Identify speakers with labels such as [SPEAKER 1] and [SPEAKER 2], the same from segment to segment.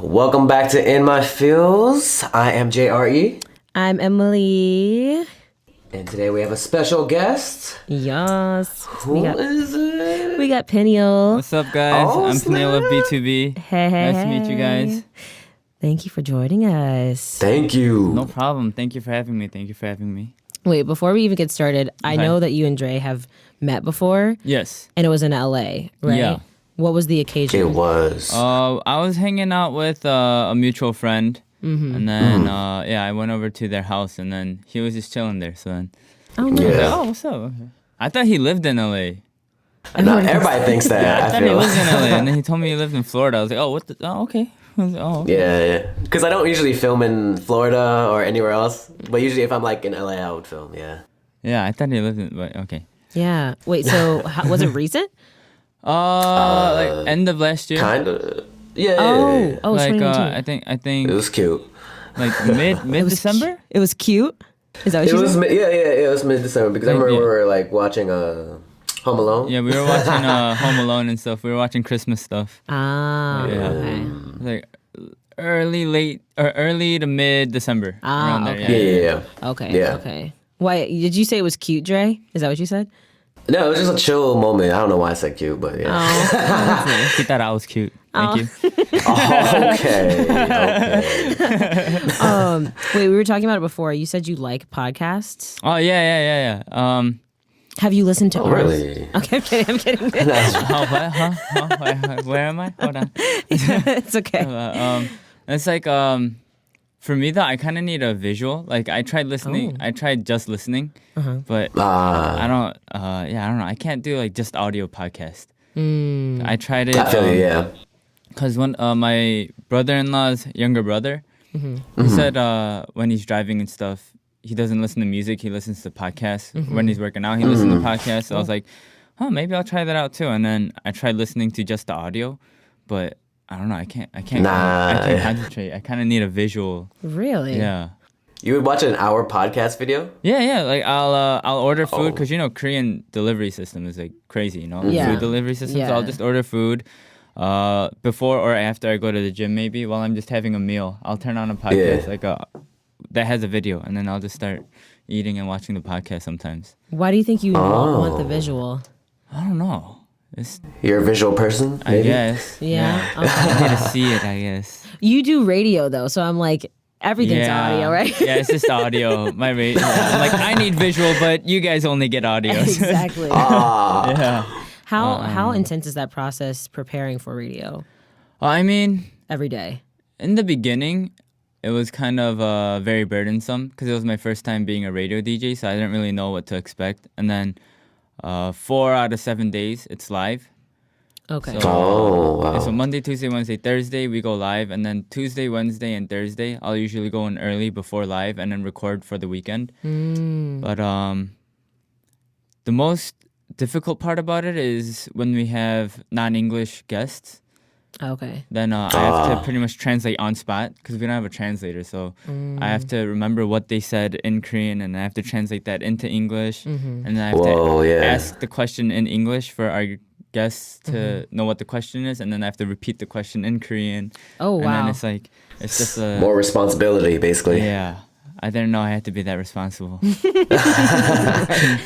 [SPEAKER 1] Welcome back to In My Feels. I am JRE.
[SPEAKER 2] I'm Emily.
[SPEAKER 1] And today we have a special guest.
[SPEAKER 2] Yes.
[SPEAKER 1] Who is it?
[SPEAKER 2] We got Peniel.
[SPEAKER 3] What's up, guys? I'm
[SPEAKER 1] snap.
[SPEAKER 3] Peniel of B2B.
[SPEAKER 2] Hey.
[SPEAKER 3] Nice to meet you guys.
[SPEAKER 2] Thank you for joining us.
[SPEAKER 1] Thank you.
[SPEAKER 3] No problem. Thank you for having me.
[SPEAKER 2] Wait, before we even get started, I know that you and Dre have met before.
[SPEAKER 3] Yes.
[SPEAKER 2] And it was in LA, right?
[SPEAKER 3] Yeah.
[SPEAKER 2] What was the occasion?
[SPEAKER 1] It was.
[SPEAKER 3] I was hanging out with a mutual friend. Mm-hmm. And then, I went over to their house, and then he was just chilling there. So then,
[SPEAKER 2] Oh, no.
[SPEAKER 3] I was like,
[SPEAKER 1] Yeah.
[SPEAKER 3] oh, what's up? Okay. I thought he lived in LA.
[SPEAKER 1] No, everybody thinks that.
[SPEAKER 3] I
[SPEAKER 1] I
[SPEAKER 3] thought he
[SPEAKER 1] feel.
[SPEAKER 3] lived in LA, and then he told me he lived in Florida. I was like, oh, what the? Oh, okay. I was like, oh, okay.
[SPEAKER 1] Yeah. Because I don't usually film in Florida or anywhere else. But usually if I'm like in LA, I would film, yeah.
[SPEAKER 3] Yeah, I thought he lived in, but okay.
[SPEAKER 2] Yeah. Wait, so was it recent?
[SPEAKER 3] Like end of last year.
[SPEAKER 1] Kind of. Yeah.
[SPEAKER 2] Oh,
[SPEAKER 3] Like
[SPEAKER 2] 2019.
[SPEAKER 3] I think
[SPEAKER 1] It was cute.
[SPEAKER 3] like mid December.
[SPEAKER 2] It was cute? Is that what
[SPEAKER 1] It
[SPEAKER 2] you
[SPEAKER 1] was,
[SPEAKER 2] said?
[SPEAKER 1] it was mid-December because I remember
[SPEAKER 3] Yeah.
[SPEAKER 1] we were like watching Home Alone.
[SPEAKER 3] Yeah, we were watching Home Alone and stuff. We were watching Christmas stuff.
[SPEAKER 2] Ah,
[SPEAKER 3] Yeah.
[SPEAKER 2] okay.
[SPEAKER 3] Like early to mid December.
[SPEAKER 2] Ah,
[SPEAKER 3] around there,
[SPEAKER 2] okay.
[SPEAKER 1] Yeah.
[SPEAKER 2] Okay.
[SPEAKER 1] Yeah.
[SPEAKER 2] Okay. Why did you say it was cute, Dre? Is that what you said?
[SPEAKER 1] No, it was just a chill moment. I don't know why I said cute, but yeah.
[SPEAKER 2] Oh,
[SPEAKER 3] He thought I was cute. Thank you.
[SPEAKER 1] Okay.
[SPEAKER 2] wait, we were talking about it before. You said you like podcasts.
[SPEAKER 3] Oh yeah.
[SPEAKER 2] Have you listened to ours?
[SPEAKER 1] Really?
[SPEAKER 2] Okay, I'm kidding.
[SPEAKER 3] Oh, what? Huh? Where am I? Hold on.
[SPEAKER 2] It's okay.
[SPEAKER 3] It's like for me though, I kind of need a visual. Like I tried listening. I tried just listening, but I don't. I don't know. I can't do like just audio podcast. I tried it.
[SPEAKER 1] I feel you, yeah.
[SPEAKER 3] Because when my brother-in-law's younger brother, he said when he's driving and stuff, he doesn't listen to music. He listens to podcasts. When he's working out, he listens to podcasts. So I was like, maybe I'll try that out too. And then I tried listening to just the audio, but I don't know. I can't concentrate. I kind of need a visual.
[SPEAKER 2] Really?
[SPEAKER 3] Yeah.
[SPEAKER 1] You would watch an hour podcast video?
[SPEAKER 3] Yeah. Like I'll order food because Korean delivery system is like crazy.
[SPEAKER 2] Yeah.
[SPEAKER 3] Food delivery system. So
[SPEAKER 2] Yeah.
[SPEAKER 3] I'll just order food. Before or after I go to the gym, maybe while I'm just having a meal, I'll turn on a podcast that has a video, and then I'll just start eating and watching the podcast sometimes.
[SPEAKER 2] Why do you think you want the visual?
[SPEAKER 3] I don't know.
[SPEAKER 1] You're a visual person?
[SPEAKER 3] I
[SPEAKER 1] Maybe?
[SPEAKER 3] guess.
[SPEAKER 2] Yeah.
[SPEAKER 3] I need to see it, I guess.
[SPEAKER 2] You do radio though, so I'm like, everything's audio, right?
[SPEAKER 3] Yeah, it's just audio. I'm like, I need visual, but you guys only get audio.
[SPEAKER 2] Exactly.
[SPEAKER 3] Yeah.
[SPEAKER 2] How intense is that process preparing for radio
[SPEAKER 3] I mean,
[SPEAKER 2] every day?
[SPEAKER 3] in the beginning, it was kind of very burdensome because it was my first time being a radio DJ, so I didn't really know what to expect. And then 4 out of 7 days, it's live.
[SPEAKER 2] Okay.
[SPEAKER 1] Oh, wow.
[SPEAKER 3] So Monday, Tuesday, Wednesday, Thursday, we go live. And then Tuesday, Wednesday, and Thursday, I'll usually go in early before live and then record for the weekend. But the most difficult part about it is when we have non-English guests.
[SPEAKER 2] Okay.
[SPEAKER 3] Then I have to pretty much translate on spot because we don't have a translator. So I have to remember what they said in Korean and I have to translate that into English. And then I have to ask the question in English for our guests to know what the question is. And then I have to repeat the question in Korean.
[SPEAKER 2] Oh, wow.
[SPEAKER 3] And then it's like, it's just a...
[SPEAKER 1] More responsibility, basically.
[SPEAKER 3] Yeah. I didn't know I had to be that responsible.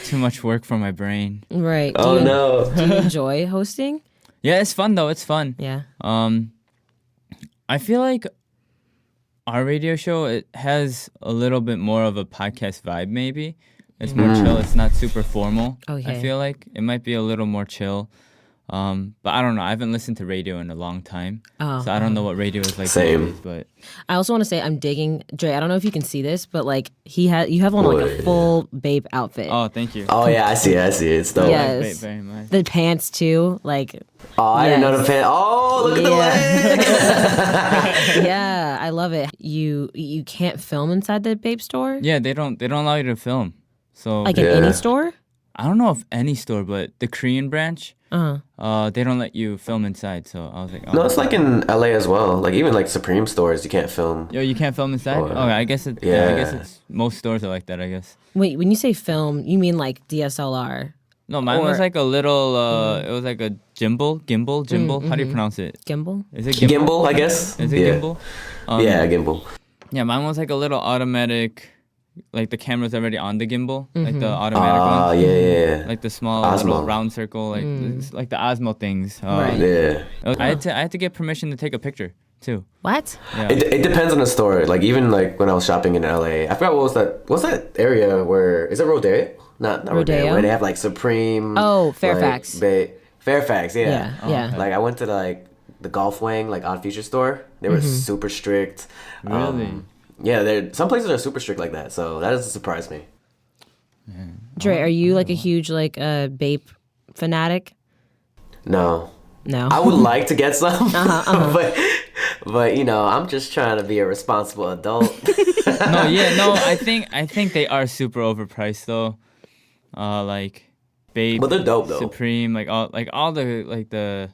[SPEAKER 3] Too much work for my brain.
[SPEAKER 2] Right.
[SPEAKER 1] Oh, no.
[SPEAKER 2] Do you enjoy hosting?
[SPEAKER 3] Yeah, it's fun though. It's fun.
[SPEAKER 2] Yeah.
[SPEAKER 3] I feel like our radio show, it has a little bit more of a podcast vibe maybe. It's more chill. It's not super formal.
[SPEAKER 2] Okay.
[SPEAKER 3] I feel like it might be a little more chill. But I don't know. I haven't listened to radio in a long time. So I don't know what radio is like.
[SPEAKER 1] Same.
[SPEAKER 3] nowadays, But
[SPEAKER 2] I also want to say I'm digging Dre. I don't know if you can see this, but like you have on like a full babe outfit.
[SPEAKER 3] oh, thank you.
[SPEAKER 1] Oh, yeah, I see it. It's dope.
[SPEAKER 2] Yeah.
[SPEAKER 3] Very,
[SPEAKER 2] Yes.
[SPEAKER 3] very much.
[SPEAKER 2] The pants too, like
[SPEAKER 1] Oh, I didn't know the fan. Oh, look at the leg.
[SPEAKER 2] yeah, I love it. You can't film inside the babe store?
[SPEAKER 3] Yeah, they don't allow you to film. So
[SPEAKER 2] Like in any store?
[SPEAKER 3] I don't know if any store, but the Korean branch,
[SPEAKER 2] Uh-huh.
[SPEAKER 3] they don't let you film inside. So I was like,
[SPEAKER 1] No, it's like in LA as well. Like even like Supreme stores, you can't film.
[SPEAKER 3] yo, you can't film inside.
[SPEAKER 1] Oh,
[SPEAKER 3] I guess it. Yeah, I guess it's most stores are like that. I guess.
[SPEAKER 2] Wait, when you say film, you mean like DSLR?
[SPEAKER 3] No, mine was
[SPEAKER 2] Or-
[SPEAKER 3] like a little. It was like a gimbal. How do you pronounce it?
[SPEAKER 2] Gimbal.
[SPEAKER 3] Is it
[SPEAKER 1] Gimbal, I guess.
[SPEAKER 3] Is it
[SPEAKER 1] Yeah.
[SPEAKER 3] gimbal?
[SPEAKER 1] Yeah, gimbal.
[SPEAKER 3] Yeah, mine was like a little automatic. Like the camera's already on the gimbal, like the automatic
[SPEAKER 1] Ah,
[SPEAKER 3] one.
[SPEAKER 1] yeah.
[SPEAKER 3] Like the small
[SPEAKER 1] Osmo.
[SPEAKER 3] little round circle, like the Osmo things.
[SPEAKER 2] Right.
[SPEAKER 1] Yeah.
[SPEAKER 3] I had to get permission to take a picture too.
[SPEAKER 2] What?
[SPEAKER 3] Yeah.
[SPEAKER 1] It depends on the store. Like even like when I was shopping in LA, I forgot what's that area where is it Rodeo? Not Rodeo.
[SPEAKER 2] Rodeo?
[SPEAKER 1] Where they have like Supreme.
[SPEAKER 2] Oh, Fairfax.
[SPEAKER 1] Like, Fairfax, yeah.
[SPEAKER 2] Yeah.
[SPEAKER 3] okay.
[SPEAKER 1] Like I went to the Golf Wang like Odd Future store. They were super strict.
[SPEAKER 3] Really?
[SPEAKER 1] Yeah, some places are super strict like that, so that doesn't surprise me.
[SPEAKER 2] Dre, are you like a huge like vape fanatic?
[SPEAKER 1] No.
[SPEAKER 2] No.
[SPEAKER 1] I would like to get some, but you know, I'm just trying to be a responsible adult.
[SPEAKER 3] No. I think they are super overpriced though. Like, Babe,
[SPEAKER 1] But they're dope though.
[SPEAKER 3] Supreme, like all the.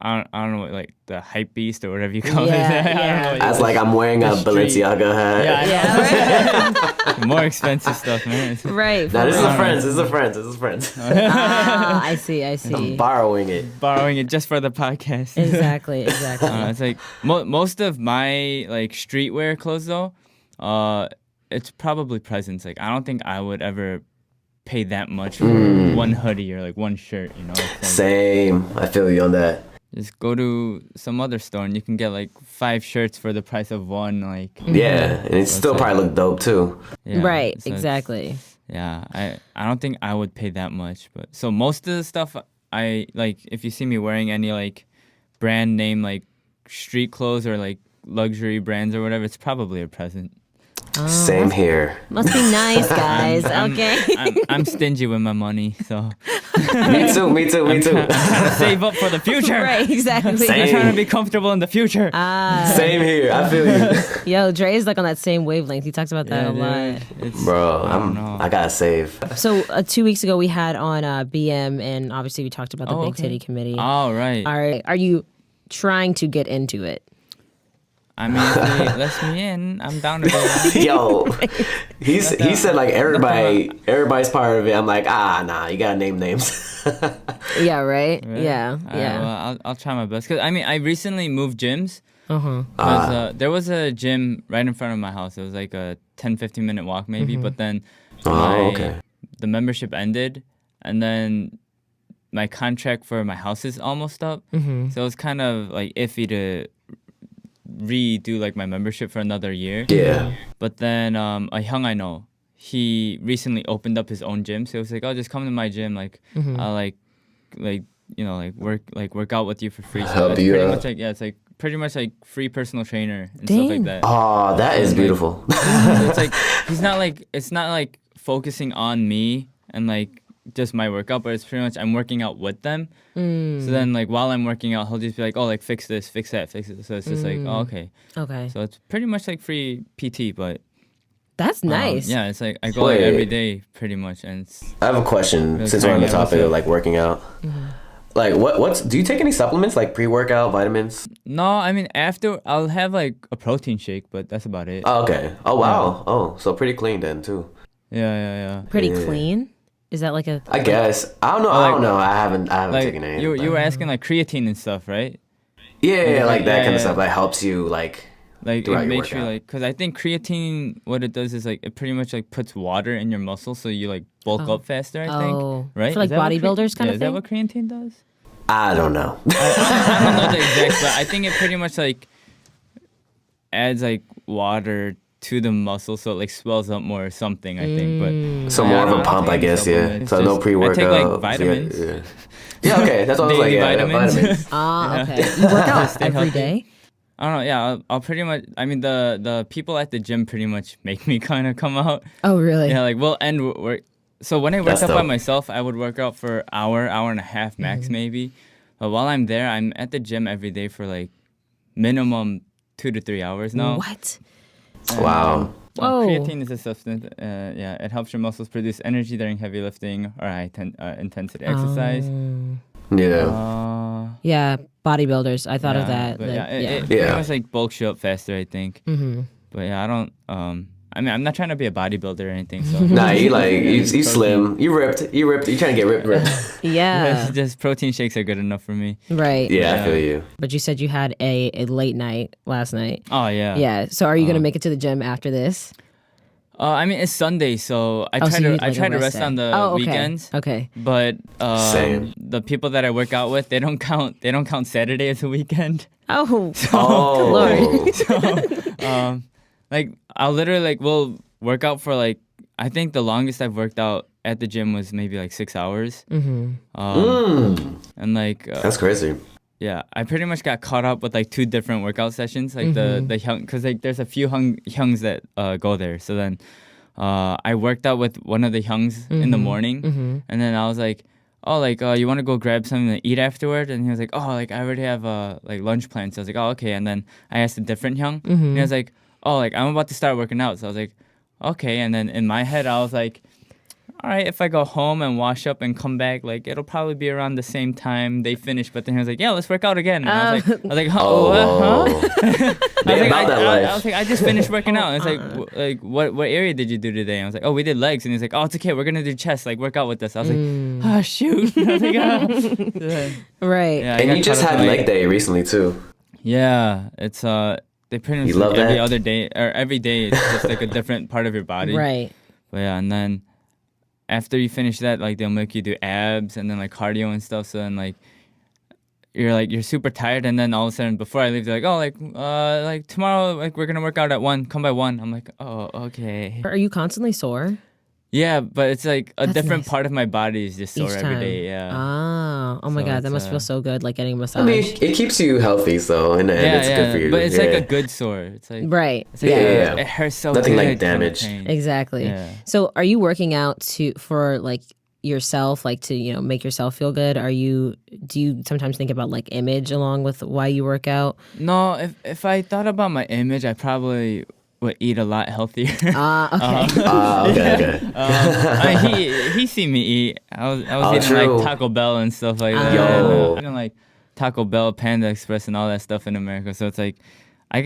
[SPEAKER 3] I don't know, like the hype beast or whatever you call
[SPEAKER 2] Yeah,
[SPEAKER 3] it. I don't
[SPEAKER 2] yeah.
[SPEAKER 3] know what
[SPEAKER 1] As like I'm wearing a Balenciaga hat.
[SPEAKER 3] Yeah,
[SPEAKER 2] Yeah.
[SPEAKER 3] more expensive stuff, man.
[SPEAKER 2] Right.
[SPEAKER 1] No, this is
[SPEAKER 3] Alright.
[SPEAKER 1] a friends.
[SPEAKER 2] Ah, I see.
[SPEAKER 1] I'm borrowing it.
[SPEAKER 3] Borrowing it just for the podcast.
[SPEAKER 2] Exactly.
[SPEAKER 3] It's like most of my like streetwear clothes though, it's probably presents. Like I don't think I would ever pay that much for one hoodie or like one shirt. You know. It's like,
[SPEAKER 1] Same. I feel you on that.
[SPEAKER 3] just go to some other store and you can get like 5 shirts for the price of one. Like
[SPEAKER 1] Yeah, and it still probably look dope too.
[SPEAKER 3] yeah,
[SPEAKER 2] Right.
[SPEAKER 3] so it's-
[SPEAKER 2] Exactly.
[SPEAKER 3] Yeah, I don't think I would pay that much, but so most of the stuff I like, if you see me wearing any like brand name like street clothes or like luxury brands or whatever, it's probably a present.
[SPEAKER 1] Same here.
[SPEAKER 2] Must be nice, guys. Okay.
[SPEAKER 3] I'm stingy with my money, so
[SPEAKER 1] Me too.
[SPEAKER 3] trying to save up for the future.
[SPEAKER 2] Right. Exactly.
[SPEAKER 1] Same.
[SPEAKER 3] I'm trying to be comfortable in the future.
[SPEAKER 1] Same here. I feel you.
[SPEAKER 2] Yo, Dre is like on that same wavelength. He talks about that a lot.
[SPEAKER 3] It's,
[SPEAKER 1] Bro,
[SPEAKER 3] I don't know.
[SPEAKER 1] I gotta save.
[SPEAKER 2] So 2 weeks ago we had on BM, and obviously we talked about the Big
[SPEAKER 3] okay.
[SPEAKER 2] Titty Committee.
[SPEAKER 3] All right.
[SPEAKER 2] Are you trying to get into it?
[SPEAKER 3] I mean, if they let me in, I'm down to go.
[SPEAKER 1] Yo, he said like everybody's part of it. I'm like, nah, you gotta name names.
[SPEAKER 2] Yeah. Right.
[SPEAKER 3] Really?
[SPEAKER 2] Yeah.
[SPEAKER 3] All right,
[SPEAKER 2] Yeah.
[SPEAKER 3] well, I'll try my best. Cause I mean, I recently moved gyms.
[SPEAKER 2] Uh-huh.
[SPEAKER 3] 'Cause, there was a gym right in front of my house. It was like a 10-15 minute walk maybe. But then the membership ended, and then my contract for my house is almost up. So it was kind of like iffy to redo like my membership for another year.
[SPEAKER 1] Yeah.
[SPEAKER 3] But then a hyung I know, he recently opened up his own gym. So it was like, oh, just come to my gym. Like I'll like you know work out with you for free. So
[SPEAKER 1] Help
[SPEAKER 3] it's
[SPEAKER 1] you
[SPEAKER 3] pretty
[SPEAKER 1] out.
[SPEAKER 3] much like it's like pretty much like free personal trainer and
[SPEAKER 2] Dang.
[SPEAKER 3] stuff like that.
[SPEAKER 1] Oh, that is beautiful.
[SPEAKER 3] So it's like it's not like focusing on me and like just my workout, but it's pretty much I'm working out with them. So then like while I'm working out, he'll just be like, oh, like fix this, fix that, fix it. So it's just like, oh, okay.
[SPEAKER 2] Okay.
[SPEAKER 3] So it's pretty much like free PT, but
[SPEAKER 2] That's nice.
[SPEAKER 3] yeah, it's like I go like
[SPEAKER 1] Wait.
[SPEAKER 3] every day pretty much, and it's,
[SPEAKER 1] I have a question
[SPEAKER 3] Really
[SPEAKER 1] since we're on the
[SPEAKER 3] tiny
[SPEAKER 1] topic
[SPEAKER 3] episode.
[SPEAKER 1] of like working out. Like do you take any supplements like pre-workout vitamins?
[SPEAKER 3] no, I mean after I'll have like a protein shake, but that's about it.
[SPEAKER 1] Oh, okay. Oh wow. Oh, so pretty clean then too.
[SPEAKER 3] Yeah.
[SPEAKER 2] Pretty
[SPEAKER 1] Yeah.
[SPEAKER 2] clean. Is that like a?
[SPEAKER 1] I guess. I don't know. I don't know. I haven't
[SPEAKER 3] Like
[SPEAKER 1] taken any.
[SPEAKER 3] you were asking like creatine and stuff, right?
[SPEAKER 1] Yeah, like that
[SPEAKER 3] Yeah,
[SPEAKER 1] kind of
[SPEAKER 3] yeah.
[SPEAKER 1] stuff that helps you like
[SPEAKER 3] Like
[SPEAKER 1] throughout
[SPEAKER 3] it
[SPEAKER 1] your
[SPEAKER 3] makes you
[SPEAKER 1] workout.
[SPEAKER 3] like, cause I think creatine, what it does is like it pretty much like puts water in your muscles, so you like bulk up faster. I think,
[SPEAKER 2] Oh.
[SPEAKER 3] right?
[SPEAKER 2] For, like,
[SPEAKER 3] Is that what
[SPEAKER 2] bodybuilders kind of
[SPEAKER 3] Is that
[SPEAKER 2] thing?
[SPEAKER 3] what creatine does?
[SPEAKER 1] I don't know.
[SPEAKER 3] I don't know the exact, but I think it pretty much like adds like water to the muscle, so it like swells up more or something. I think, but
[SPEAKER 1] So
[SPEAKER 3] I
[SPEAKER 1] more of
[SPEAKER 3] don't
[SPEAKER 1] a pump, I
[SPEAKER 3] take any
[SPEAKER 1] guess. Yeah.
[SPEAKER 3] supplements.
[SPEAKER 1] So no
[SPEAKER 3] Just-
[SPEAKER 1] pre-workout.
[SPEAKER 3] I take like vitamins.
[SPEAKER 1] Yeah. Okay. That's what I was like.
[SPEAKER 3] Daily
[SPEAKER 1] Yeah,
[SPEAKER 3] vitamins.
[SPEAKER 1] vitamins.
[SPEAKER 2] Okay. You work out
[SPEAKER 3] Stay
[SPEAKER 2] every
[SPEAKER 3] healthy.
[SPEAKER 2] day.
[SPEAKER 3] I don't know. Yeah, I'll pretty much. I mean, the people at the gym pretty much make me kind of come out.
[SPEAKER 2] Oh, really?
[SPEAKER 3] Yeah, like we'll end work. So when I worked
[SPEAKER 1] That's
[SPEAKER 3] out by
[SPEAKER 1] dope.
[SPEAKER 3] myself, I would work out for hour and a half max maybe. But while I'm there, I'm at the gym every day for like minimum 2 to 3 hours now.
[SPEAKER 2] What?
[SPEAKER 1] Wow.
[SPEAKER 2] Whoa.
[SPEAKER 3] Creatine is a substance. Yeah, it helps your muscles produce energy during heavy lifting or high intensity exercise.
[SPEAKER 1] Yeah.
[SPEAKER 2] Yeah, bodybuilders. I thought of
[SPEAKER 3] Yeah,
[SPEAKER 2] that.
[SPEAKER 3] But
[SPEAKER 2] like,
[SPEAKER 3] yeah, it
[SPEAKER 1] Yeah.
[SPEAKER 3] pretty much like bulks you up faster, I think.
[SPEAKER 2] Mm-hmm.
[SPEAKER 3] But yeah, I don't. I mean, I'm not trying to be a bodybuilder or anything. So
[SPEAKER 1] Nah, you slim, you ripped, you trying to get ripped.
[SPEAKER 2] Yeah.
[SPEAKER 3] just protein shakes are good enough for me.
[SPEAKER 2] Right.
[SPEAKER 1] Yeah, I feel you.
[SPEAKER 2] But you said you had a late night last night.
[SPEAKER 3] Oh yeah.
[SPEAKER 2] Yeah. So are you going to make it to the gym after this?
[SPEAKER 3] I mean, it's Sunday, so I
[SPEAKER 2] Oh,
[SPEAKER 3] try
[SPEAKER 2] so you
[SPEAKER 3] to
[SPEAKER 2] need, like, a
[SPEAKER 3] I try to
[SPEAKER 2] rest
[SPEAKER 3] rest on
[SPEAKER 2] day.
[SPEAKER 3] the
[SPEAKER 2] Oh, okay.
[SPEAKER 3] weekends.
[SPEAKER 2] Okay.
[SPEAKER 3] But
[SPEAKER 1] Same.
[SPEAKER 3] the people that I work out with, they don't count Saturday as a weekend.
[SPEAKER 2] Oh.
[SPEAKER 1] Oh.
[SPEAKER 2] Lord.
[SPEAKER 3] Like I'll literally like we'll work out for like I think the longest I've worked out at the gym was maybe like 6 hours. And like
[SPEAKER 1] That's crazy.
[SPEAKER 3] yeah, I pretty much got caught up with like 2 different workout sessions, like the hyung, because like there's a few hyungs that go there. So then I worked out with one of the hyungs in the morning, and then I was like, oh, like you want to go grab something to eat afterward? And he was like, oh, like I already have like lunch plans. So I was like, oh, okay. And then I asked a different hyung, and he was like, oh, like I'm about to start working out. So I was like, okay. And then in my head, I was like, all right, if I go home and wash up and come back, like it'll probably be around the same time they finish. But then he was like, yeah, let's work out again. And I was like, huh?
[SPEAKER 1] They about that life.
[SPEAKER 3] I was like, I just finished working out. And it's like what area did you do today? And I was like, oh, we did legs. And he's like, oh, it's okay, we're gonna do chest. Like work out with us. I was like, oh shoot. I was like,
[SPEAKER 2] Right.
[SPEAKER 3] Yeah,
[SPEAKER 1] And you just had leg day recently too.
[SPEAKER 3] Yeah, it's they pretty much
[SPEAKER 1] You love
[SPEAKER 3] every
[SPEAKER 1] that?
[SPEAKER 3] other day or every day it's just like a different part of your body.
[SPEAKER 2] Right.
[SPEAKER 3] But yeah, and then after you finish that, like they'll make you do abs and then like cardio and stuff. So then like you're super tired, and then all of a sudden before I leave, they're like, oh, like tomorrow, like we're gonna work out at 1. Come by 1. I'm like, oh, okay.
[SPEAKER 2] Are you constantly sore?
[SPEAKER 3] Yeah, but it's like a
[SPEAKER 2] That's
[SPEAKER 3] different
[SPEAKER 2] nice.
[SPEAKER 3] part of my body is just sore
[SPEAKER 2] Each
[SPEAKER 3] every
[SPEAKER 2] time.
[SPEAKER 3] day. Yeah.
[SPEAKER 2] Oh my
[SPEAKER 3] So
[SPEAKER 2] God, that
[SPEAKER 3] it's,
[SPEAKER 2] must feel so good, like getting a massage.
[SPEAKER 1] I mean, it keeps you healthy, so in the end, it's good for you.
[SPEAKER 3] But it's like a good sore. It's like
[SPEAKER 2] Right.
[SPEAKER 3] It's like,
[SPEAKER 1] Yeah.
[SPEAKER 3] it hurts so
[SPEAKER 1] Nothing
[SPEAKER 3] good.
[SPEAKER 1] like
[SPEAKER 3] kind of
[SPEAKER 1] damage.
[SPEAKER 3] pain.
[SPEAKER 2] Exactly.
[SPEAKER 3] Yeah.
[SPEAKER 2] So are you working out for like yourself, like to, make yourself feel good? Do you sometimes think about like image along with why you work out?
[SPEAKER 3] No, if I thought about my image, I probably would eat a lot healthier.
[SPEAKER 2] Okay.
[SPEAKER 1] Okay.
[SPEAKER 3] He seen me eat. I was
[SPEAKER 1] Oh,
[SPEAKER 3] eating
[SPEAKER 1] true.
[SPEAKER 3] like Taco Bell and stuff like that.
[SPEAKER 1] Yo.
[SPEAKER 3] Eating like Taco Bell, Panda Express, and all that stuff in America. So it's like I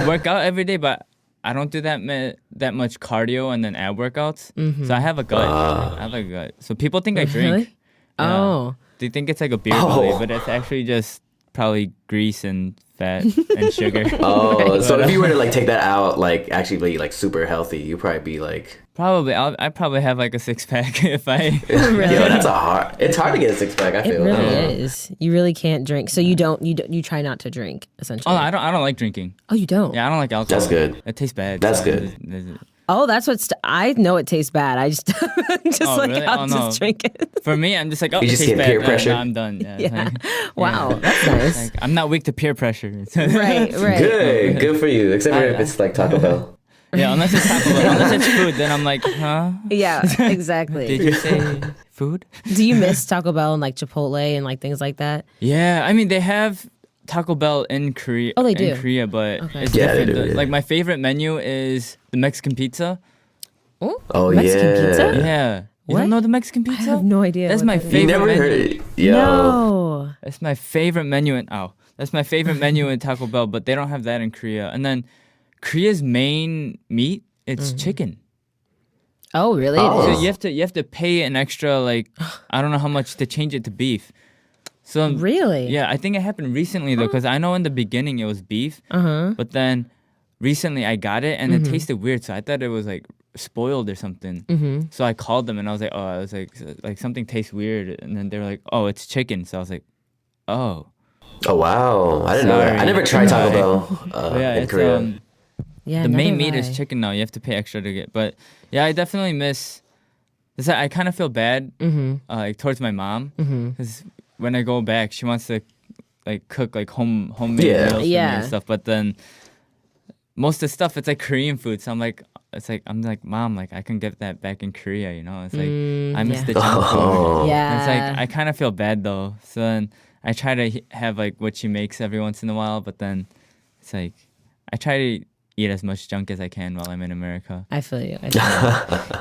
[SPEAKER 3] work out every day, but I don't do that much cardio and then ab workouts. So I have a gut. I have a gut. So people think I drink.
[SPEAKER 2] Really?
[SPEAKER 3] Yeah.
[SPEAKER 2] Oh.
[SPEAKER 3] They think it's like a beer belly, but it's actually just probably grease and fat and sugar.
[SPEAKER 1] Oh, so if you were to like take that out, like actually be like super healthy, you'd probably be like,
[SPEAKER 3] Probably. I probably have like a 6-pack if I.
[SPEAKER 2] Really?
[SPEAKER 1] yo, it's hard to get a 6-pack. I
[SPEAKER 2] It
[SPEAKER 1] feel.
[SPEAKER 2] really is. You really can't drink. So you try not to drink, essentially.
[SPEAKER 3] Oh, I don't like drinking.
[SPEAKER 2] Oh, you don't?
[SPEAKER 3] Yeah, I don't like alcohol.
[SPEAKER 1] That's good.
[SPEAKER 3] It tastes bad.
[SPEAKER 1] That's
[SPEAKER 3] so
[SPEAKER 1] good.
[SPEAKER 2] Oh, that's what's. I know it tastes bad. I just,
[SPEAKER 3] Oh,
[SPEAKER 2] like,
[SPEAKER 3] really?
[SPEAKER 2] I'll
[SPEAKER 3] Oh,
[SPEAKER 2] just
[SPEAKER 3] no.
[SPEAKER 2] drink it.
[SPEAKER 3] For me, I'm just like, oh,
[SPEAKER 1] You
[SPEAKER 3] it
[SPEAKER 1] just
[SPEAKER 3] tastes
[SPEAKER 1] get
[SPEAKER 3] bad.
[SPEAKER 1] peer
[SPEAKER 3] No,
[SPEAKER 1] pressure?
[SPEAKER 3] I'm done. Yeah.
[SPEAKER 2] Yeah.
[SPEAKER 3] Like,
[SPEAKER 2] Wow, that's nice.
[SPEAKER 3] like, I'm not weak to peer pressure.
[SPEAKER 2] Right.
[SPEAKER 1] Good for you. Except for if it's like Taco Bell.
[SPEAKER 3] Yeah, unless it's Taco Bell. Unless it's food, then I'm like, huh?
[SPEAKER 2] Yeah, exactly.
[SPEAKER 3] Did you say food?
[SPEAKER 2] Do you miss Taco Bell and like Chipotle and like things like that?
[SPEAKER 3] Yeah, I mean they have Taco Bell in Korea.
[SPEAKER 2] Oh, they do?
[SPEAKER 3] In Korea, but
[SPEAKER 2] Okay.
[SPEAKER 3] it's
[SPEAKER 1] Yeah, they
[SPEAKER 3] different.
[SPEAKER 1] do, yeah.
[SPEAKER 3] Like my favorite menu is the Mexican pizza.
[SPEAKER 1] Oh
[SPEAKER 2] Mexican
[SPEAKER 1] yeah.
[SPEAKER 2] pizza?
[SPEAKER 3] Yeah. You
[SPEAKER 2] What?
[SPEAKER 3] don't know the Mexican
[SPEAKER 2] I
[SPEAKER 3] pizza?
[SPEAKER 2] have no idea.
[SPEAKER 3] That's
[SPEAKER 2] what
[SPEAKER 3] my
[SPEAKER 2] that is.
[SPEAKER 1] You
[SPEAKER 3] favorite
[SPEAKER 1] never
[SPEAKER 3] menu.
[SPEAKER 1] heard it? Yo.
[SPEAKER 2] No.
[SPEAKER 3] That's my favorite menu in That's my favorite menu in Taco Bell, but they don't have that in Korea. And then Korea's main meat, it's chicken.
[SPEAKER 2] Oh, really?
[SPEAKER 1] Oh.
[SPEAKER 3] So you have to pay an extra like I don't know how much to change it to beef. So
[SPEAKER 2] Really?
[SPEAKER 3] yeah, I think it happened recently though, because I know in the beginning it was beef, but then recently I got it and it tasted weird, so I thought it was like spoiled or something. So I called them and I was like something tastes weird, and then they were like, oh, it's chicken. So I was like, oh.
[SPEAKER 1] Oh wow. I didn't know that. I
[SPEAKER 3] Sorry.
[SPEAKER 1] never tried Taco Bell
[SPEAKER 3] Yeah,
[SPEAKER 1] in
[SPEAKER 3] it's
[SPEAKER 1] Korea.
[SPEAKER 2] Yeah.
[SPEAKER 3] the main
[SPEAKER 2] neither
[SPEAKER 3] meat
[SPEAKER 2] have
[SPEAKER 3] is
[SPEAKER 2] I.
[SPEAKER 3] chicken now. You have to pay extra to get. But yeah, I definitely miss. I kind of feel bad, like towards my mom, because when I go back, she wants to like cook like homemade
[SPEAKER 1] Yeah.
[SPEAKER 3] meals for me
[SPEAKER 2] Yeah.
[SPEAKER 3] and stuff. But then most of the stuff it's like Korean food, so I'm like, Mom, like I can get that back in Korea, you know? It's like I miss
[SPEAKER 2] yeah.
[SPEAKER 3] the junk food.
[SPEAKER 1] Oh.
[SPEAKER 2] Yeah.
[SPEAKER 3] It's like I kind of feel bad though. So then I try to have like what she makes every once in a while, but then it's like I try to eat as much junk as I can while I'm in America.
[SPEAKER 2] I feel you.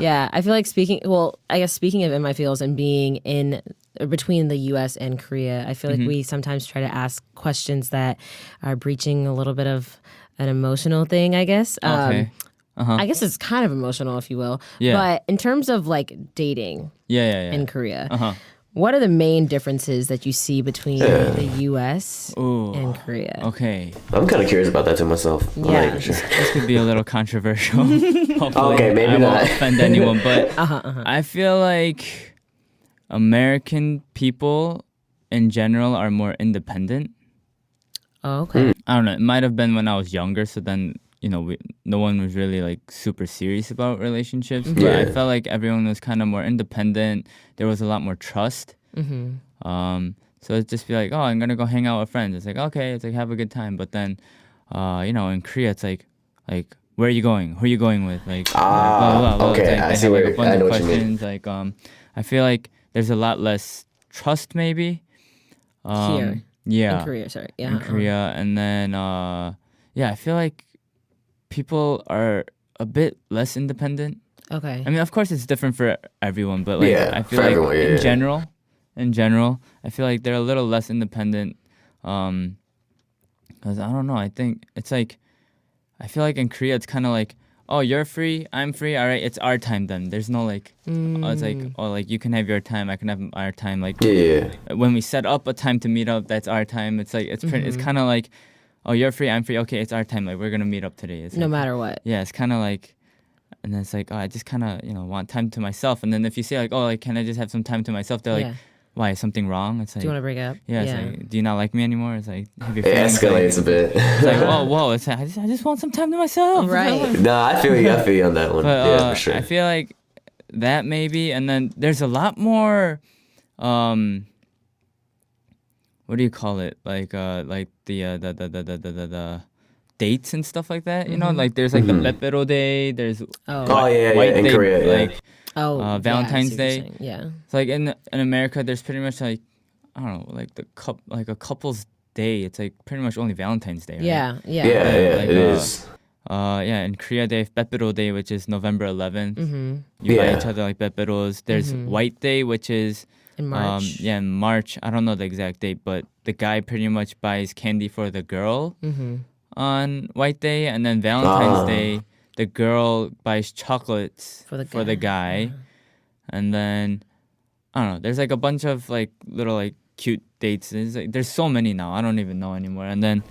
[SPEAKER 2] Yeah, I feel like speaking of in my feels and being in between the U.S. and Korea, I feel like we sometimes try to ask questions that are breaching a little bit of an emotional thing, I guess.
[SPEAKER 3] Okay.
[SPEAKER 2] I guess it's kind of emotional, if you will.
[SPEAKER 3] Yeah.
[SPEAKER 2] But in terms of like dating
[SPEAKER 3] Yeah.
[SPEAKER 2] in Korea, what are the main differences that you see between the U.S. and Korea?
[SPEAKER 3] Okay.
[SPEAKER 1] I'm kind of curious about that to myself. I'm not
[SPEAKER 2] Yeah.
[SPEAKER 1] even sure.
[SPEAKER 3] This could be a little controversial. Hopefully
[SPEAKER 1] Okay, maybe
[SPEAKER 3] I
[SPEAKER 1] not.
[SPEAKER 3] won't offend anyone, but I feel like American people in general are more independent.
[SPEAKER 2] Oh, okay.
[SPEAKER 3] I don't know. It might have been when I was younger, so then no one was really like super serious about relationships. But I
[SPEAKER 1] Yeah.
[SPEAKER 3] felt like everyone was kind of more independent. There was a lot more trust. So it'd just be like, oh, I'm gonna go hang out with friends. It's like, okay, it's like have a good time. But then, in Korea, it's like, where are you going? Who are you going with? Like, blah, blah, blah.
[SPEAKER 1] okay,
[SPEAKER 3] It's like,
[SPEAKER 1] I
[SPEAKER 3] they
[SPEAKER 1] see
[SPEAKER 3] have,
[SPEAKER 1] where
[SPEAKER 3] like, a bunch
[SPEAKER 1] I know
[SPEAKER 3] of
[SPEAKER 1] what you mean.
[SPEAKER 3] questions. Like, I feel like there's a lot less trust, maybe.
[SPEAKER 2] Here.
[SPEAKER 3] Yeah.
[SPEAKER 2] In Korea, sorry. Yeah.
[SPEAKER 3] In Korea, and then I feel like people are a bit less independent.
[SPEAKER 2] Okay.
[SPEAKER 3] I mean, of course, it's different for everyone, but like
[SPEAKER 1] Yeah,
[SPEAKER 3] I feel
[SPEAKER 1] for
[SPEAKER 3] like
[SPEAKER 1] everyone, yeah.
[SPEAKER 3] in general, I feel like they're a little less independent. Because I don't know, I think it's like I feel like in Korea it's kind of like, oh, you're free, I'm free, all right, it's our time then. There's no like, it's like, oh, like you can have your time, I can have our time. Like
[SPEAKER 1] Yeah.
[SPEAKER 3] when we set up a time to meet up, that's our time. It's like it's kind of like, oh, you're free, I'm free, okay, it's our time. Like we're gonna meet up today. It's
[SPEAKER 2] No
[SPEAKER 3] like,
[SPEAKER 2] matter what.
[SPEAKER 3] yeah, it's kind of like, and then it's like, oh, I just kind of want time to myself. And then if you say like, oh, like can I just have some time to myself? They're like,
[SPEAKER 2] Yeah.
[SPEAKER 3] why, is something wrong? It's like,
[SPEAKER 2] Do you want to break up?
[SPEAKER 3] yeah, it's like, do you not like me anymore? It's like, have your
[SPEAKER 1] It
[SPEAKER 3] feelings,
[SPEAKER 1] escalates a bit.
[SPEAKER 3] It's like, oh, whoa, it's like, I just want some time to myself.
[SPEAKER 2] Right.
[SPEAKER 1] Nah, I feel you on that one.
[SPEAKER 3] But
[SPEAKER 1] Yeah, for sure.
[SPEAKER 3] I feel like that maybe, and then there's a lot more, what do you call it? Like the dates and stuff like that. You know, like there's like the Pepero Day. There's
[SPEAKER 1] Oh, yeah,
[SPEAKER 3] White
[SPEAKER 1] in
[SPEAKER 3] Day,
[SPEAKER 1] Korea, yeah.
[SPEAKER 3] like Valentine's
[SPEAKER 2] I see what you're
[SPEAKER 3] Day.
[SPEAKER 2] saying. Yeah.
[SPEAKER 3] So like in America, there's pretty much like, I don't know, like like a couple's day. It's like pretty much only Valentine's Day. Right?
[SPEAKER 2] Yeah. Yeah.
[SPEAKER 1] Yeah,
[SPEAKER 3] like,
[SPEAKER 1] it is.
[SPEAKER 3] In Korea they have Pepero Day, which is November 11th. You buy
[SPEAKER 1] Yeah.
[SPEAKER 3] each other like peperos. There's White Day, which is
[SPEAKER 2] In March.
[SPEAKER 3] in March. I don't know the exact date, but the guy pretty much buys candy for the girl on White Day, and then Valentine's Day, the girl buys chocolates
[SPEAKER 2] For the
[SPEAKER 3] guy, and then I don't know. There's like a bunch of like little like cute dates. There's so many now. I don't even know anymore. And then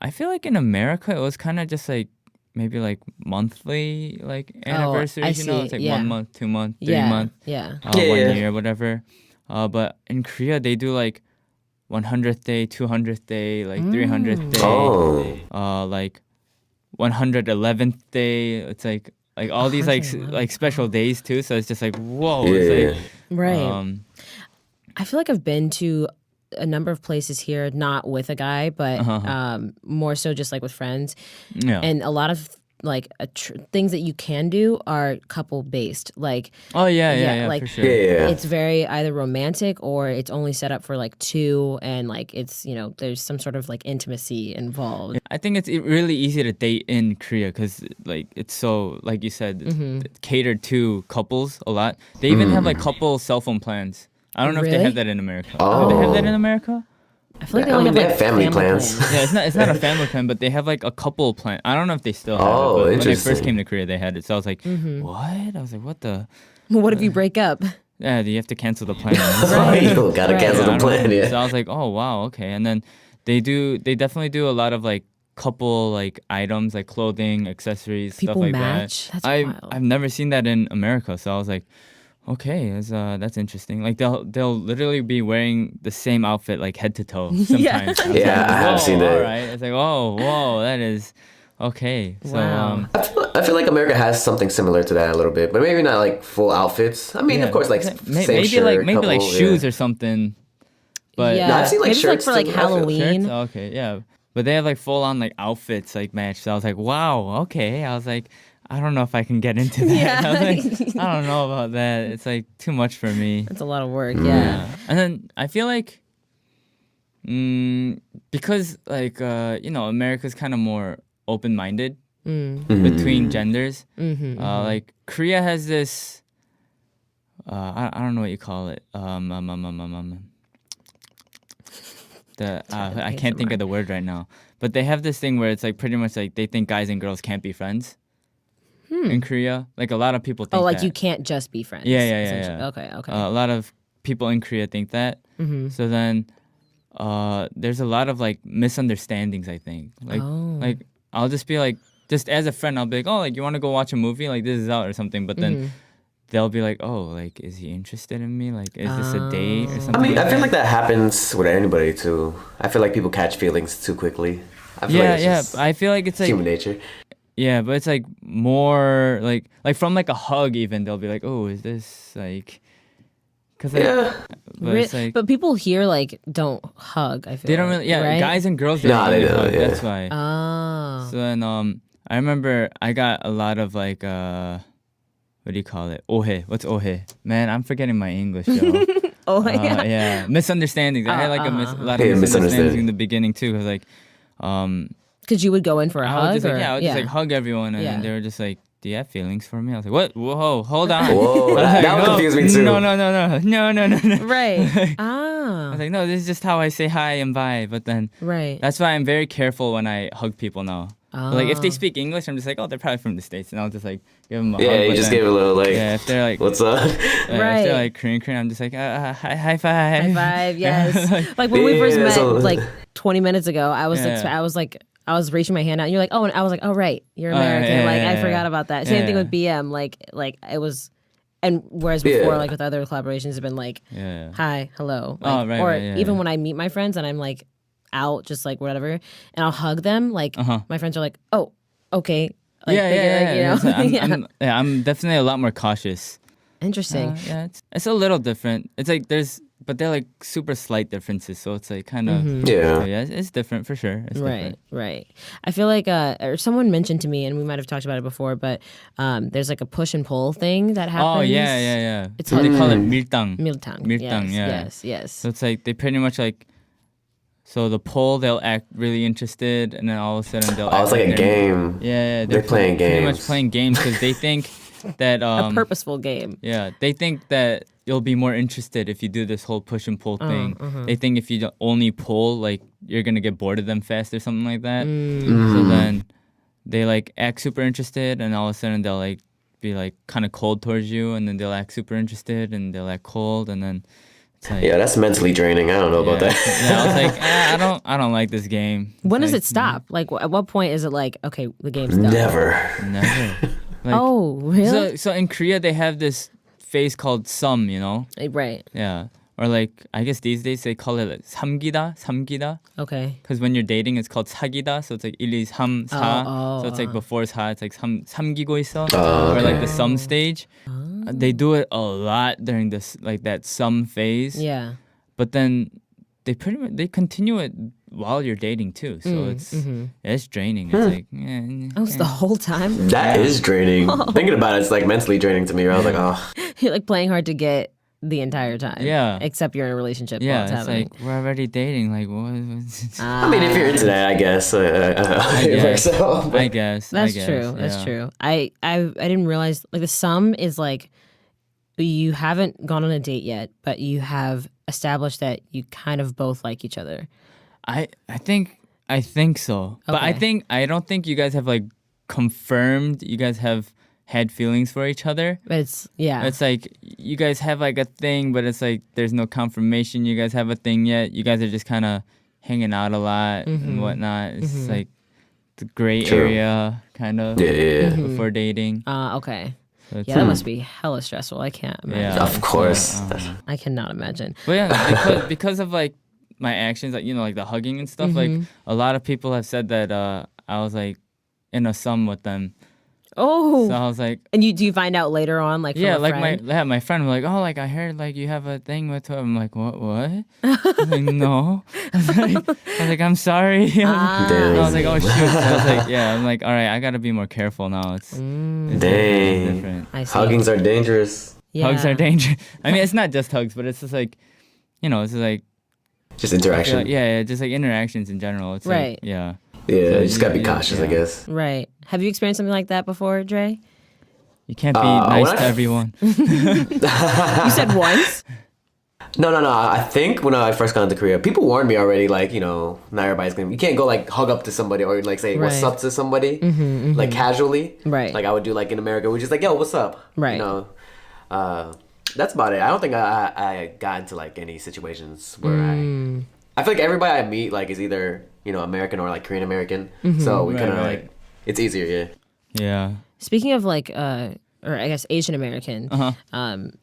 [SPEAKER 3] I feel like in America it was kind of just like maybe like monthly like anniversaries.
[SPEAKER 2] I
[SPEAKER 3] It's like
[SPEAKER 2] see,
[SPEAKER 3] 1 month, 2 month, 3
[SPEAKER 2] Yeah.
[SPEAKER 3] month,
[SPEAKER 2] Yeah.
[SPEAKER 3] 1 year, whatever. But in Korea they do like 100th day, 200th day, like 300th day, like 111th day. It's like all these like like special days too. So it's just like whoa. It's like,
[SPEAKER 2] Right. I feel like I've been to a number of places here, not with a guy, but more so just like with friends.
[SPEAKER 3] yeah.
[SPEAKER 2] And a lot of like things that you can do are couple based. Like,
[SPEAKER 3] Oh yeah,
[SPEAKER 2] like
[SPEAKER 3] for sure.
[SPEAKER 1] Yeah.
[SPEAKER 2] it's very either romantic or it's only set up for like two, and like it's there's some sort of like intimacy involved.
[SPEAKER 3] I think it's really easy to date in Korea because like it's so, like you said, it's catered to couples a lot. They even have like couple cell phone plans. I don't know if they
[SPEAKER 2] Really?
[SPEAKER 3] have that in America. Do they have that in America?
[SPEAKER 2] I feel like they
[SPEAKER 1] I
[SPEAKER 2] only
[SPEAKER 1] mean,
[SPEAKER 2] have
[SPEAKER 1] they
[SPEAKER 2] like
[SPEAKER 1] have family plans.
[SPEAKER 3] Yeah, it's not a family plan, but they have like a couple plan. I don't know if they still have
[SPEAKER 1] Oh,
[SPEAKER 3] it. But when I
[SPEAKER 1] interesting.
[SPEAKER 3] first came to Korea, they had it. So I was like, what? I was like, what the?
[SPEAKER 2] What if you break up?
[SPEAKER 3] Yeah, you have to cancel the plan.
[SPEAKER 1] You gotta
[SPEAKER 2] Right.
[SPEAKER 1] cancel
[SPEAKER 3] I
[SPEAKER 1] the
[SPEAKER 3] don't
[SPEAKER 1] plan,
[SPEAKER 3] know.
[SPEAKER 1] yeah.
[SPEAKER 3] So I was like, oh wow, okay. And then they definitely do a lot of like couple like items, like clothing, accessories,
[SPEAKER 2] People
[SPEAKER 3] stuff like
[SPEAKER 2] match?
[SPEAKER 3] that.
[SPEAKER 2] That's wild.
[SPEAKER 3] I've never seen that in America, so I was like, okay, that's interesting. Like they'll literally be wearing the same outfit like head to toe sometimes. I was
[SPEAKER 1] Yeah,
[SPEAKER 3] like,
[SPEAKER 1] I have
[SPEAKER 3] whoa,
[SPEAKER 1] seen that.
[SPEAKER 3] All right, it's like whoa, that is okay. So
[SPEAKER 2] Wow.
[SPEAKER 1] I feel like America has something similar to that a little bit, but maybe not like full outfits. I mean,
[SPEAKER 3] yeah.
[SPEAKER 1] of course, like
[SPEAKER 3] May-
[SPEAKER 1] same
[SPEAKER 3] maybe
[SPEAKER 1] shirt,
[SPEAKER 3] like maybe like
[SPEAKER 1] couple,
[SPEAKER 3] shoes
[SPEAKER 1] yeah.
[SPEAKER 3] or something. But
[SPEAKER 2] yeah,
[SPEAKER 1] No, I've seen, like,
[SPEAKER 2] maybe it's like
[SPEAKER 1] shirts
[SPEAKER 2] for like
[SPEAKER 1] too. I feel
[SPEAKER 2] Halloween.
[SPEAKER 3] shirts? Okay, yeah. But they have like full on like outfits like match. So I was like, wow, okay. I was like, I don't know if I can get into that.
[SPEAKER 2] Yeah.
[SPEAKER 3] I was like, I don't know about that. It's like too much for me.
[SPEAKER 2] That's a lot of work.
[SPEAKER 1] Mm.
[SPEAKER 2] Yeah.
[SPEAKER 3] And then I feel like, because like America's kind of more open-minded between genders. Like Korea has this. I don't know what you call it. I can't think of the word right now. But they have this thing where it's like pretty much like they think guys and girls can't be friends in Korea. Like a lot of people think
[SPEAKER 2] like
[SPEAKER 3] that.
[SPEAKER 2] you can't just be friends.
[SPEAKER 3] Yeah.
[SPEAKER 2] Okay.
[SPEAKER 3] A lot of people in Korea think that. So then there's a lot of like misunderstandings, I think. Like I'll just be like, just as a friend, I'll be like, oh, like you want to go watch a movie? Like this is out or something. But then they'll be like, oh, like is he interested in me? Like is this a date or something?
[SPEAKER 1] I mean, I feel like that happens with anybody too. I feel like people catch feelings too quickly. I feel like it's just
[SPEAKER 3] I feel like it's like
[SPEAKER 1] human nature.
[SPEAKER 3] Yeah, but it's like more like from like a hug even they'll be like, oh, is this like? Cause but it's like
[SPEAKER 2] but people here like don't hug. I feel
[SPEAKER 3] they don't really. Yeah,
[SPEAKER 2] right?
[SPEAKER 3] guys and girls.
[SPEAKER 1] They don't.
[SPEAKER 3] Hug,
[SPEAKER 1] Yeah.
[SPEAKER 3] That's why.
[SPEAKER 2] Oh.
[SPEAKER 3] So then I remember I got a lot of like what do you call it? Ohe. What's ohe? Man, I'm forgetting my English, yo. Yeah, misunderstandings. I had like a lot of misunderstandings in the beginning too. Cause like,
[SPEAKER 2] because you would go in for a hug.
[SPEAKER 3] I would just like hug everyone, and then they were just like, "Do you have feelings for me?" I was like, "What? Whoa, hold on."
[SPEAKER 1] Whoa, that would confuse me too.
[SPEAKER 3] No.
[SPEAKER 2] Right.
[SPEAKER 3] I was like, no, this is just how I say hi and bye. But then, that's why I'm very careful when I hug people now. But, like if they speak English, I'm just like, oh, they're probably from the States, and I'll just like give them a hug.
[SPEAKER 1] Yeah, you just give a little like,
[SPEAKER 3] if they're like,
[SPEAKER 1] what's up?
[SPEAKER 3] If they're like Korean, I'm just like, high five.
[SPEAKER 2] High five, yes. Like when we first met, like 20 minutes ago, I was I was reaching my hand out, and you're like, oh, and I was like, oh, right, you're American. I forgot about that. Same thing with BM. Like it was, and whereas before, like with other collaborations, have been like, hi, hello, like, even when I meet my friends and I'm like out, just like whatever, and I'll hug them. Like my friends are like, oh, okay, like,
[SPEAKER 3] I'm definitely a lot more cautious.
[SPEAKER 2] Interesting.
[SPEAKER 3] It's a little different. It's like but they're like super slight differences, so it's like kind of it's different for sure. It's different.
[SPEAKER 2] Right. I feel like or someone mentioned to me, and we might have talked about it before, but there's like a push and pull thing that happens.
[SPEAKER 3] Oh yeah.
[SPEAKER 2] It's
[SPEAKER 3] they call it 밀당.
[SPEAKER 2] Yes.
[SPEAKER 3] So it's like they pretty much like. So the pull, they'll act really interested, and then all of a sudden they'll.
[SPEAKER 1] It's like a game.
[SPEAKER 3] Yeah,
[SPEAKER 1] they're playing games.
[SPEAKER 3] Pretty much playing games because they think that
[SPEAKER 2] a purposeful game.
[SPEAKER 3] Yeah, they think that you'll be more interested if you do this whole push and pull thing. They think if you only pull, like you're gonna get bored of them fast or something like that. So then they like act super interested, and all of a sudden they'll like be like kind of cold towards you, and then they'll act super interested, and they'll act cold, and then. Like,
[SPEAKER 1] that's mentally draining. I don't know about that.
[SPEAKER 3] I was like, I don't like this game.
[SPEAKER 2] When does it stop? Like, at what point is it like, okay, the game's done?
[SPEAKER 1] Never.
[SPEAKER 2] Like, oh, really?
[SPEAKER 3] So in Korea they have this phase called sum, you know?
[SPEAKER 2] Right.
[SPEAKER 3] Yeah. Or like, I guess these days they call it like 삼기다.
[SPEAKER 2] Okay.
[SPEAKER 3] Because when you're dating, it's called 사기다. So it's like 1, 2, 3, 4. So it's like before 사, it's like 삼기고 있어. Or like the sum stage. They do it a lot during this, like that sum phase.
[SPEAKER 2] Yeah.
[SPEAKER 3] But then they continue it while you're dating too. So it's draining. It's like,
[SPEAKER 2] it's the whole time?
[SPEAKER 1] That is draining. Thinking about it, it's like mentally draining to me. I was like, oh.
[SPEAKER 2] You're like playing hard to get the entire time.
[SPEAKER 3] Yeah.
[SPEAKER 2] Except you're in a relationship while it's happening.
[SPEAKER 3] Like, we're already dating. Like, what?
[SPEAKER 1] I mean, if you're into that, I guess.
[SPEAKER 3] I guess.
[SPEAKER 2] That's true. That's true. I didn't realize, like, the sum is like, you haven't gone on a date yet, but you have established that you kind of both like each other.
[SPEAKER 3] I think so. Okay. But I don't think you guys have like confirmed you guys have had feelings for each other.
[SPEAKER 2] It's
[SPEAKER 3] like you guys have like a thing, but it's like there's no confirmation you guys have a thing yet. You guys are just kind of hanging out a lot and whatnot. It's like the gray area kind of before dating.
[SPEAKER 2] Okay. So that must be hella stressful. I can't imagine.
[SPEAKER 1] Yeah, of course.
[SPEAKER 2] I cannot imagine.
[SPEAKER 3] But yeah, because of like my actions, like, you know, like the hugging and stuff, like a lot of people have said that I was like in a sum with them.
[SPEAKER 2] Oh.
[SPEAKER 3] So I was like,
[SPEAKER 2] and do you find out later on, like, from a friend?
[SPEAKER 3] my friend was like, oh, like I heard like you have a thing with her. I'm like, what? I was like, no. I was like, I'm sorry. I was like, oh shoot. So I was like, I'm like, all right, I gotta be more careful now. It's different.
[SPEAKER 1] Huggings are dangerous.
[SPEAKER 2] Yeah.
[SPEAKER 3] Hugs are dangerous. I mean, it's not just hugs, but it's just like, you know, it's just like
[SPEAKER 1] just interaction.
[SPEAKER 3] Like, just like interactions in general. It's
[SPEAKER 2] right.
[SPEAKER 3] Like, yeah.
[SPEAKER 1] Yeah, so you just gotta be cautious, I guess.
[SPEAKER 2] Right. Have you experienced something like that before, Dre?
[SPEAKER 3] You can't be nice to everyone.
[SPEAKER 2] You said once?
[SPEAKER 1] No. I think when I first got into Korea, people warned me already, like, not everybody's gonna. You can't go like hug up to somebody or like say what's up to somebody, like casually.
[SPEAKER 2] Right.
[SPEAKER 1] Like I would do like in America, which is like, yo, what's up?
[SPEAKER 2] Right.
[SPEAKER 1] That's about it. I don't think I got into like any situations where I feel like everybody I meet like is either American or like Korean American, so we kind of like it's easier.
[SPEAKER 3] Yeah.
[SPEAKER 2] Speaking of like, or I guess Asian American,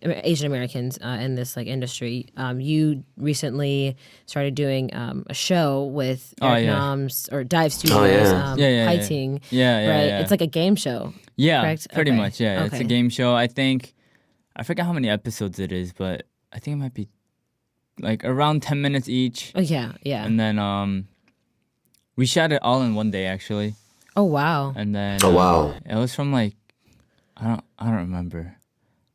[SPEAKER 2] Asian Americans in this like industry, you recently started doing a show with Eric Nam's or Dive Studios, Fighting.
[SPEAKER 3] Yeah.
[SPEAKER 2] It's like a game show.
[SPEAKER 3] Yeah,
[SPEAKER 2] correct?
[SPEAKER 3] pretty
[SPEAKER 2] Okay.
[SPEAKER 3] much. Yeah, it's a game show. I think I forget how many episodes it is, but I think it might be like around 10 minutes each.
[SPEAKER 2] Oh yeah.
[SPEAKER 3] And then we shot it all in one day actually.
[SPEAKER 2] Oh wow.
[SPEAKER 3] And then
[SPEAKER 1] wow.
[SPEAKER 3] It was from like I don't remember.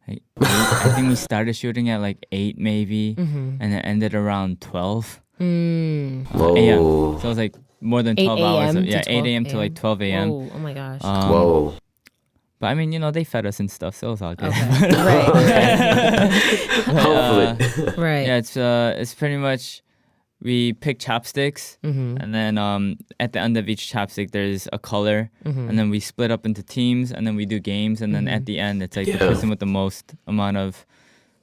[SPEAKER 3] Like, I think we started shooting at like 8 maybe, and it ended around 12
[SPEAKER 1] Whoa.
[SPEAKER 3] a.m. So it was like more than 12 hours.
[SPEAKER 2] to
[SPEAKER 3] 8
[SPEAKER 2] 12
[SPEAKER 3] a.m. to like 12 a.m.
[SPEAKER 2] Whoa, oh my gosh.
[SPEAKER 1] Whoa.
[SPEAKER 3] But I mean, they fed us and stuff, so it was all good.
[SPEAKER 2] Okay.
[SPEAKER 1] Hopefully.
[SPEAKER 2] Right.
[SPEAKER 3] Yeah, it's pretty much we pick chopsticks, and then at the end of each chopstick there's a color, and then we split up into teams, and then we do games, and then at the end it's like the person with the most amount of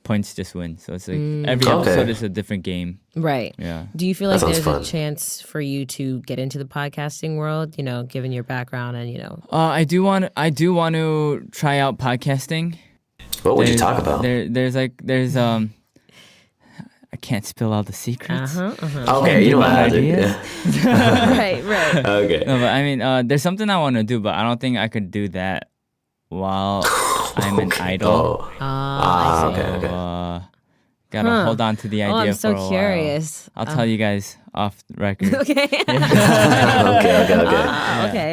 [SPEAKER 3] points just wins. So it's like every episode is a different game.
[SPEAKER 2] Right.
[SPEAKER 3] Yeah.
[SPEAKER 2] Do you feel like there's
[SPEAKER 1] fun.
[SPEAKER 2] a chance for you to get into the podcasting world? Given your background and
[SPEAKER 3] I do want to try out podcasting.
[SPEAKER 1] What would you talk about?
[SPEAKER 3] There's I can't spill all the secrets.
[SPEAKER 1] Okay, you don't have to. Yeah.
[SPEAKER 2] Right.
[SPEAKER 1] Okay.
[SPEAKER 3] No, but I mean, there's something I want to do, but I don't think I could do that while I'm an idol.
[SPEAKER 2] I see.
[SPEAKER 1] Okay.
[SPEAKER 3] Gotta hold on to the idea
[SPEAKER 2] I'm
[SPEAKER 3] for
[SPEAKER 2] so
[SPEAKER 3] a while.
[SPEAKER 2] curious.
[SPEAKER 3] I'll tell you guys off the record.
[SPEAKER 2] Okay.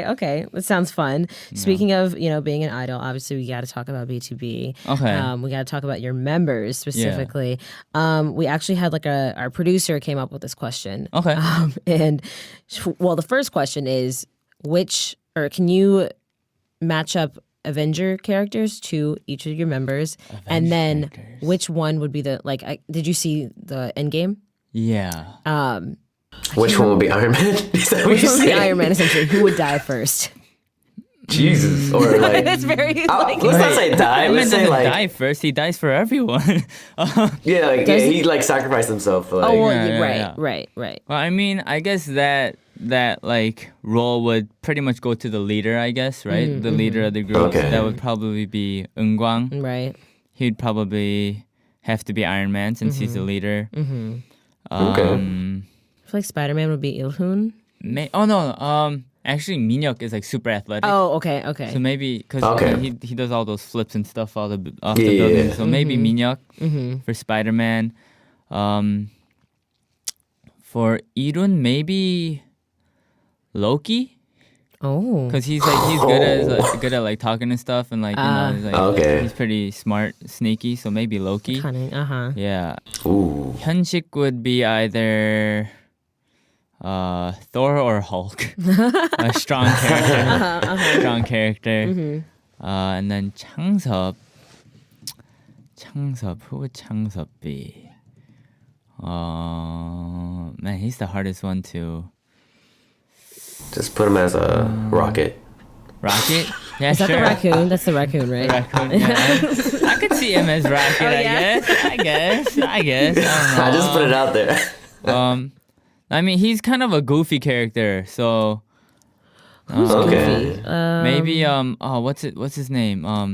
[SPEAKER 2] Okay. That sounds fun. Speaking of, being an idol, obviously we got to talk about B2B.
[SPEAKER 3] Okay.
[SPEAKER 2] We got to talk about your members specifically. We actually had like our producer came up with this question.
[SPEAKER 3] Okay.
[SPEAKER 2] The first question is can you match up Avenger characters to each of your members, and then which one would be the did you see the Endgame?
[SPEAKER 3] Yeah.
[SPEAKER 1] Which one would be Iron Man? Is that what
[SPEAKER 2] Which
[SPEAKER 1] you're
[SPEAKER 2] one would be
[SPEAKER 1] saying?
[SPEAKER 2] Iron Man? Essentially, who would die first?
[SPEAKER 1] Jesus, or like
[SPEAKER 2] It's very
[SPEAKER 1] let's not say die.
[SPEAKER 3] Iron Man
[SPEAKER 1] Let's say
[SPEAKER 3] doesn't
[SPEAKER 1] like
[SPEAKER 3] die first. He dies for everyone.
[SPEAKER 1] he like sacrificed himself for like.
[SPEAKER 2] Oh, well,
[SPEAKER 3] Yeah.
[SPEAKER 2] right.
[SPEAKER 3] Well, I mean, I guess that like role would pretty much go to the leader, I guess, right? The leader of the group.
[SPEAKER 1] Okay.
[SPEAKER 3] So that would probably be Eunkwang.
[SPEAKER 2] Right.
[SPEAKER 3] He'd probably have to be Iron Man since he's the leader.
[SPEAKER 1] Okay.
[SPEAKER 2] I feel like Spider-Man would be Il-hun.
[SPEAKER 3] Actually, Minhyuk is like super athletic.
[SPEAKER 2] Oh, okay.
[SPEAKER 3] So maybe because he does all those flips and stuff off the building. So maybe Minhyuk for Spider-Man. For Irun, maybe Loki.
[SPEAKER 2] Oh.
[SPEAKER 3] Because he's good at like talking and stuff, and like he's pretty smart, sneaky. So maybe Loki.
[SPEAKER 2] Cunning.
[SPEAKER 3] Yeah.
[SPEAKER 1] Ooh.
[SPEAKER 3] Hyunshik would be either Thor or Hulk. A strong character. Strong character. And then Changsub. Who would Changsub be? Man, he's the hardest one to.
[SPEAKER 1] Just put him as a rocket.
[SPEAKER 3] Rocket? Yeah,
[SPEAKER 2] Is that
[SPEAKER 3] sure.
[SPEAKER 2] the raccoon? That's the raccoon, right?
[SPEAKER 3] Raccoon, yeah. I could see him as Rocket, I guess. I don't know.
[SPEAKER 1] I just put it out there.
[SPEAKER 3] I mean, he's kind of a goofy character, so
[SPEAKER 2] Who's
[SPEAKER 1] Okay.
[SPEAKER 2] goofy?
[SPEAKER 3] maybe what's his name?
[SPEAKER 1] I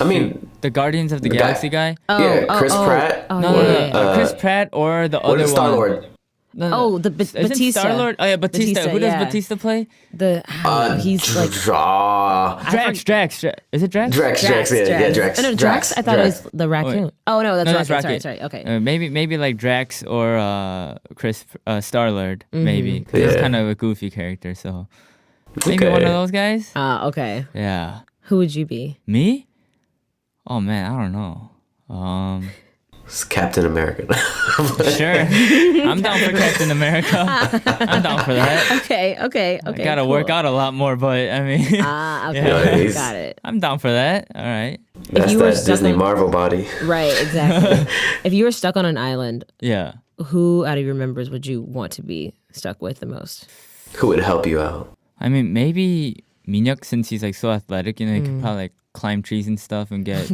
[SPEAKER 1] mean,
[SPEAKER 3] the Guardians of the
[SPEAKER 1] the
[SPEAKER 3] Galaxy guy.
[SPEAKER 1] Chris Pratt.
[SPEAKER 3] No, Chris Pratt or the
[SPEAKER 1] What
[SPEAKER 3] other
[SPEAKER 1] is
[SPEAKER 3] one.
[SPEAKER 1] Star-Lord?
[SPEAKER 2] Oh, the
[SPEAKER 3] Isn't
[SPEAKER 2] Batista.
[SPEAKER 3] Star-Lord? Oh yeah, Batista. Who does
[SPEAKER 2] yeah.
[SPEAKER 3] Batista play?
[SPEAKER 2] He's like
[SPEAKER 3] Drax. Is it Drax?
[SPEAKER 1] Drax. Yeah, Drax.
[SPEAKER 2] No, Drax. I thought it was the raccoon.
[SPEAKER 3] Wait.
[SPEAKER 2] Oh no, that's
[SPEAKER 3] No,
[SPEAKER 2] Rocket.
[SPEAKER 3] that's
[SPEAKER 2] Sorry. Okay.
[SPEAKER 3] Maybe like Drax or Star-Lord. Maybe 'cause he's
[SPEAKER 1] Yeah.
[SPEAKER 3] kind of a goofy character. So maybe one of those guys.
[SPEAKER 2] Okay.
[SPEAKER 3] Yeah.
[SPEAKER 2] Who would you be?
[SPEAKER 3] Me? Oh man, I don't know.
[SPEAKER 1] It's Captain America.
[SPEAKER 3] Sure. I'm down for Captain America. I'm down for that.
[SPEAKER 2] Okay.
[SPEAKER 3] I gotta work out a lot more, but I mean,
[SPEAKER 2] Okay.
[SPEAKER 1] Nice.
[SPEAKER 2] Got it.
[SPEAKER 3] I'm down for that. All right.
[SPEAKER 1] That's
[SPEAKER 2] you were
[SPEAKER 1] that
[SPEAKER 2] stuck
[SPEAKER 1] Disney
[SPEAKER 2] on-
[SPEAKER 1] Marvel body.
[SPEAKER 2] Right, exactly. If you were stuck on an island,
[SPEAKER 3] Yeah.
[SPEAKER 2] who out of your members would you want to be stuck with the most?
[SPEAKER 1] Who would help you out?
[SPEAKER 3] I mean, maybe Minhyuk, since he's like so athletic, you know, he could probably like climb trees and stuff and get,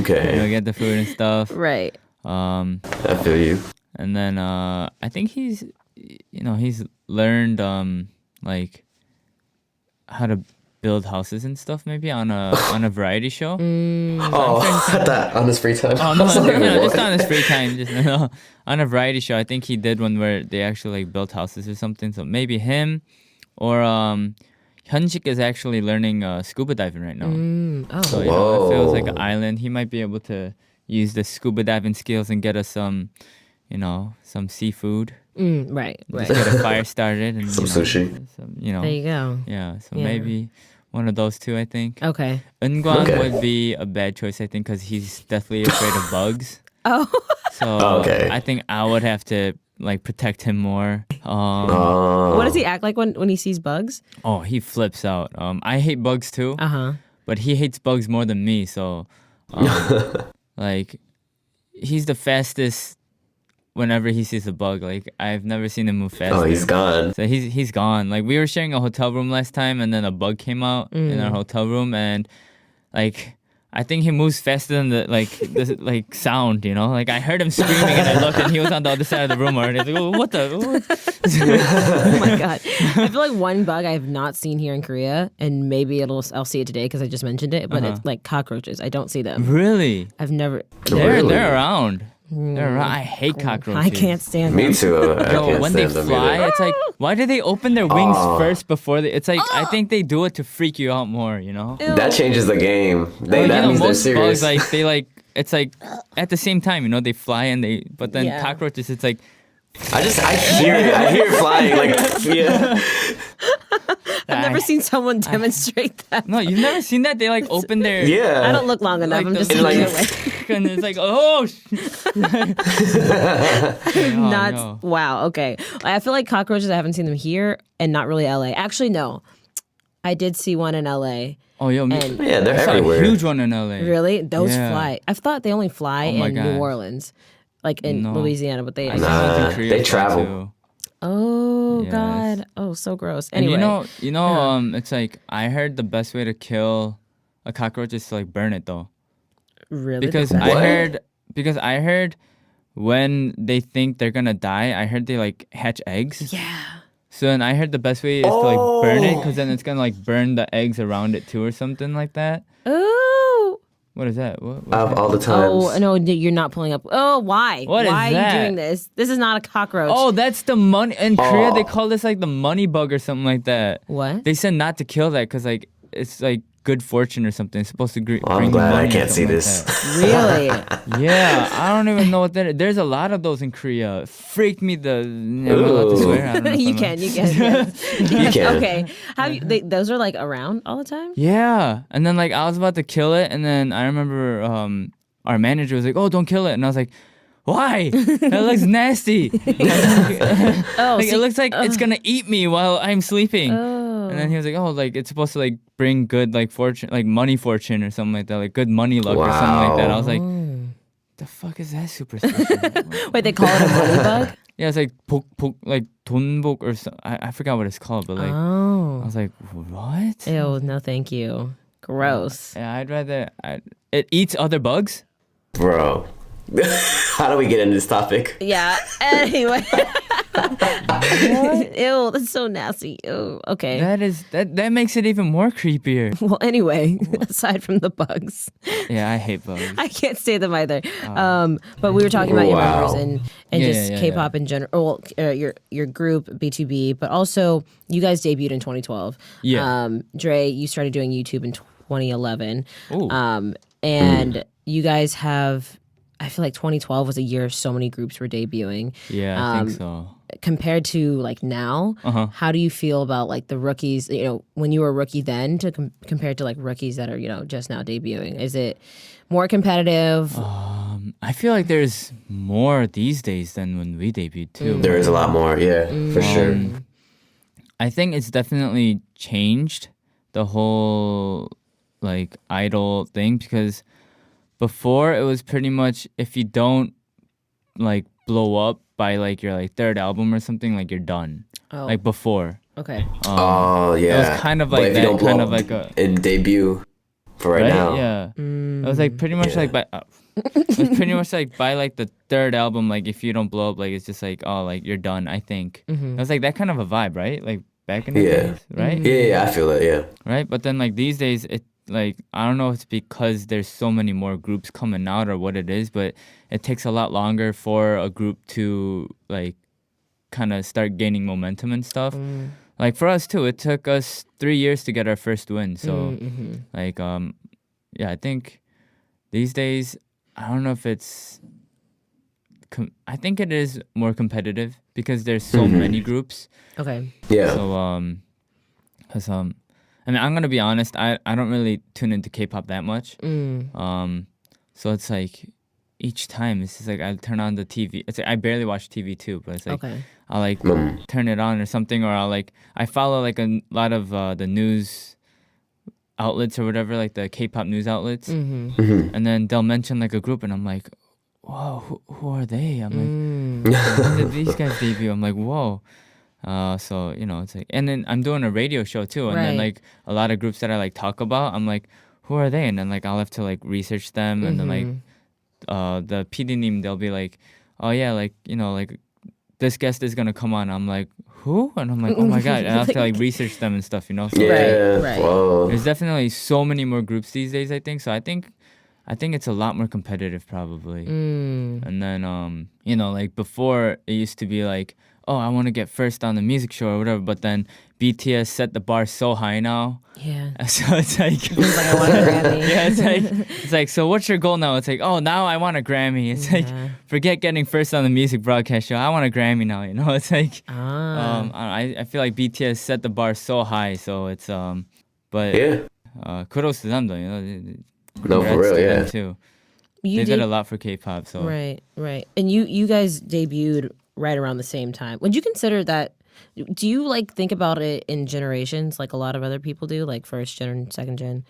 [SPEAKER 1] Okay.
[SPEAKER 3] get the food and stuff.
[SPEAKER 2] Right.
[SPEAKER 1] I feel you.
[SPEAKER 3] And then I think he's learned like how to build houses and stuff maybe on a variety show.
[SPEAKER 1] Oh, that on his free time.
[SPEAKER 3] Oh no, just on his free time, just on a variety show. I think he did one where they actually like built houses or something. So maybe him, or Hyunjik is actually learning scuba diving right now. So if it was like an island, he might be able to use the scuba diving skills and get us some seafood.
[SPEAKER 2] Right.
[SPEAKER 3] Just get a fire started and
[SPEAKER 1] Some sushi.
[SPEAKER 2] There you go.
[SPEAKER 3] Yeah, so maybe one of those two, I think.
[SPEAKER 2] Okay.
[SPEAKER 3] Eunkwang
[SPEAKER 1] Okay.
[SPEAKER 3] would be a bad choice, I think, because he's deathly afraid of bugs.
[SPEAKER 2] Oh.
[SPEAKER 3] So
[SPEAKER 1] Okay.
[SPEAKER 3] I think I would have to like protect him more.
[SPEAKER 2] What does he act like when he sees bugs?
[SPEAKER 3] Oh, he flips out. I hate bugs too,
[SPEAKER 2] Uh-huh.
[SPEAKER 3] but he hates bugs more than me. So, like, he's the fastest whenever he sees a bug. Like, I've never seen him move faster.
[SPEAKER 1] Oh, he's gone.
[SPEAKER 3] So he's gone. Like, we were sharing a hotel room last time, and then a bug came out in our hotel room, and like, I think he moves faster than the sound, you know? Like, I heard him screaming, and I looked, and he was on the other side of the room already. I was like, oh, what the?
[SPEAKER 2] Oh my god! I feel like one bug I have not seen here in Korea, and maybe I'll see it today because I just mentioned it. But it's like cockroaches. I don't see them.
[SPEAKER 3] Really?
[SPEAKER 2] I've never.
[SPEAKER 3] They're around. They're around. I hate cockroaches.
[SPEAKER 2] I can't stand them.
[SPEAKER 1] Me too. I
[SPEAKER 3] Yo,
[SPEAKER 1] can't
[SPEAKER 3] when they
[SPEAKER 1] stand them
[SPEAKER 3] fly,
[SPEAKER 1] either.
[SPEAKER 3] it's like, why do they open their wings first before they? It's like I think they do it to freak you out more, you know.
[SPEAKER 1] That changes the game.
[SPEAKER 3] Like,
[SPEAKER 1] That means they're
[SPEAKER 3] most
[SPEAKER 1] serious.
[SPEAKER 3] bugs, like they like it's like at the same time, you know, they fly and they. But then
[SPEAKER 2] Yeah.
[SPEAKER 3] cockroaches, it's like
[SPEAKER 1] I hear it flying. Like, yeah.
[SPEAKER 2] I've never seen someone demonstrate that.
[SPEAKER 3] no, you've never seen that. They like open their
[SPEAKER 1] Yeah.
[SPEAKER 2] I don't look long enough.
[SPEAKER 3] Like
[SPEAKER 2] I'm
[SPEAKER 3] the-
[SPEAKER 2] just
[SPEAKER 3] and,
[SPEAKER 2] looking
[SPEAKER 1] like-
[SPEAKER 2] away.
[SPEAKER 3] and it's like oh.
[SPEAKER 2] Not
[SPEAKER 3] no.
[SPEAKER 2] wow. Okay, I feel like cockroaches. I haven't seen them here, and not really LA. Actually, no, I did see one in LA.
[SPEAKER 3] Oh, yo,
[SPEAKER 2] And-
[SPEAKER 1] Yeah, they're
[SPEAKER 3] I saw
[SPEAKER 1] everywhere.
[SPEAKER 3] a huge one in LA.
[SPEAKER 2] Really, those
[SPEAKER 3] Yeah.
[SPEAKER 2] fly. I thought they only fly
[SPEAKER 3] Oh my
[SPEAKER 2] in New
[SPEAKER 3] God.
[SPEAKER 2] Orleans, like in
[SPEAKER 3] No.
[SPEAKER 2] Louisiana, but they.
[SPEAKER 3] I
[SPEAKER 1] Nah.
[SPEAKER 3] saw one in Korea
[SPEAKER 1] they travel.
[SPEAKER 3] too.
[SPEAKER 2] Oh
[SPEAKER 3] Yes.
[SPEAKER 2] God! Oh, so gross.
[SPEAKER 3] And
[SPEAKER 2] Anyway,
[SPEAKER 3] it's like I heard the best way to kill a cockroach is to like burn it though.
[SPEAKER 2] really,
[SPEAKER 3] Because
[SPEAKER 2] the best-
[SPEAKER 3] I heard when they think they're gonna die, I heard they like hatch eggs.
[SPEAKER 2] yeah.
[SPEAKER 3] So then I heard the best way is to like burn it, because then it's gonna like burn the eggs around it too or something like that.
[SPEAKER 2] Oh.
[SPEAKER 3] What is that? What?
[SPEAKER 1] Of all the times.
[SPEAKER 2] Oh no! You're not pulling up. Oh, why?
[SPEAKER 3] What is
[SPEAKER 2] why are
[SPEAKER 3] that?
[SPEAKER 2] you doing this? This is not a cockroach.
[SPEAKER 3] Oh, that's the money in Korea. They call this like the money bug or something like that.
[SPEAKER 2] What?
[SPEAKER 3] They said not to kill that because like it's like good fortune or something. It's supposed to bring
[SPEAKER 1] I'm
[SPEAKER 3] you
[SPEAKER 1] glad I
[SPEAKER 3] money or
[SPEAKER 1] can't see
[SPEAKER 3] something
[SPEAKER 1] this.
[SPEAKER 3] like
[SPEAKER 2] Really?
[SPEAKER 3] that. Yeah, I don't even know what that is. There's a lot of those in Korea. Freaked me the. Never allowed to
[SPEAKER 1] Ooh.
[SPEAKER 3] swear. I don't know if
[SPEAKER 2] you
[SPEAKER 3] I'm-
[SPEAKER 2] can. Yes.
[SPEAKER 1] You can.
[SPEAKER 2] Okay. Those are like around all the time?
[SPEAKER 3] Yeah, and then like I was about to kill it, and then I remember our manager was like, "Oh, don't kill it," and I was like, "Why? That looks nasty.
[SPEAKER 2] Oh,
[SPEAKER 3] Like, it looks like it's gonna eat me while I'm sleeping." And then he was like, "Oh, like it's supposed to like bring good like fortune, like money fortune or something like that, like good money luck or something like that." I was like, "The fuck is that superstition?"
[SPEAKER 2] Wait, they call it a money bug?
[SPEAKER 3] Yeah, it's like 복, like 돈복 or something. I forgot what it's called, but like I
[SPEAKER 2] Oh.
[SPEAKER 3] was like, "What?"
[SPEAKER 2] Ew, no thank you. Gross.
[SPEAKER 3] Yeah, I'd rather. It eats other bugs.
[SPEAKER 1] Bro. How do we get into this topic?
[SPEAKER 2] Yeah. Anyway. Ew, that's so nasty. Ew. Okay.
[SPEAKER 3] That makes it even more creepier.
[SPEAKER 2] Well, anyway, aside from the bugs,
[SPEAKER 3] Yeah, I hate bugs.
[SPEAKER 2] I can't say them either. But we were talking about your
[SPEAKER 1] Wow.
[SPEAKER 2] members and
[SPEAKER 3] Yeah,
[SPEAKER 2] just
[SPEAKER 3] yeah,
[SPEAKER 2] K-pop in general. Your group BTOB, but also you guys debuted in 2012.
[SPEAKER 3] Yeah.
[SPEAKER 2] Dre, you started doing YouTube in 2011.
[SPEAKER 3] Ooh.
[SPEAKER 2] And you guys have. I feel like 2012 was a year so many groups were debuting.
[SPEAKER 3] Yeah, I think so.
[SPEAKER 2] Compared to like now, how do you feel about like the rookies? You know, when you were a rookie then, compared to like rookies that are just now debuting, is it more competitive?
[SPEAKER 3] I feel like there's more these days than when we debuted too.
[SPEAKER 1] There is a lot more, yeah, for sure.
[SPEAKER 3] I think it's definitely changed the whole like idol thing, because before it was pretty much if you don't like blow up by like your like third album or something, like you're done.
[SPEAKER 2] Oh.
[SPEAKER 3] Like before.
[SPEAKER 2] Okay.
[SPEAKER 1] Oh yeah.
[SPEAKER 3] It was kind of like that, kind of like a
[SPEAKER 1] in debut for right now.
[SPEAKER 3] Yeah. It was like pretty much like by it was pretty much like by like the third album, like if you don't blow up, like it's just like, oh, like you're done, I think. It was like that kind of a vibe, right? Like back in the days, right?
[SPEAKER 1] Yeah, I feel it, yeah.
[SPEAKER 3] Right? But then like these days it like I don't know if it's because there's so many more groups coming out or what it is, but it takes a lot longer for a group to like kind of start gaining momentum and stuff. Like for us too, it took us 3 years to get our first win. So like yeah, I think these days I don't know if it's I think it is more competitive because there's so many groups.
[SPEAKER 2] Okay.
[SPEAKER 1] Yeah.
[SPEAKER 3] So cuz I mean, I'm going to be honest, I don't really tune into K-pop that much. So it's like each time it's just like I turn on the TV. It's like I barely watch TV too, but it's like I'll like turn it on or something, or I'll like I follow like a lot of the news outlets or whatever, like the K-pop news outlets, and then they'll mention like a group, and I'm like, whoa, who are they? I'm like, when did these guys debut? I'm like, whoa. So you know, it's like, and then I'm doing a radio show too, and then like a lot of groups that I like talk about, I'm like, who are they? And then like I'll have to like research them, and then like the PD님, they'll be like, oh yeah, like you know, like this guest is gonna come on. I'm like, who? And I'm like, oh my god, and I have to like research them and stuff, you know. So,
[SPEAKER 2] Right.
[SPEAKER 1] Whoa.
[SPEAKER 3] there's definitely so many more groups these days, I think. So I think it's a lot more competitive probably. And then you know, like before it used to be like, oh, I want to get first on the music show or whatever, but then BTS set the bar so high now.
[SPEAKER 2] Yeah.
[SPEAKER 3] So it's like,
[SPEAKER 2] It's like I want a Grammy.
[SPEAKER 3] yeah, it's like, so what's your goal now? It's like, oh, now I want a Grammy. It's like, forget getting first on the music broadcast show. I want a Grammy now, you know? It's like, I feel like BTS set the bar so high, so it's but kudos to them though, you know.
[SPEAKER 1] No, for real,
[SPEAKER 3] to
[SPEAKER 1] yeah.
[SPEAKER 3] them too. They did a lot for K-pop, so
[SPEAKER 2] Right. And you guys debuted right around the same time. Would you consider that? Do you like think about it in generations, like a lot of other people do, like first gen, second gen?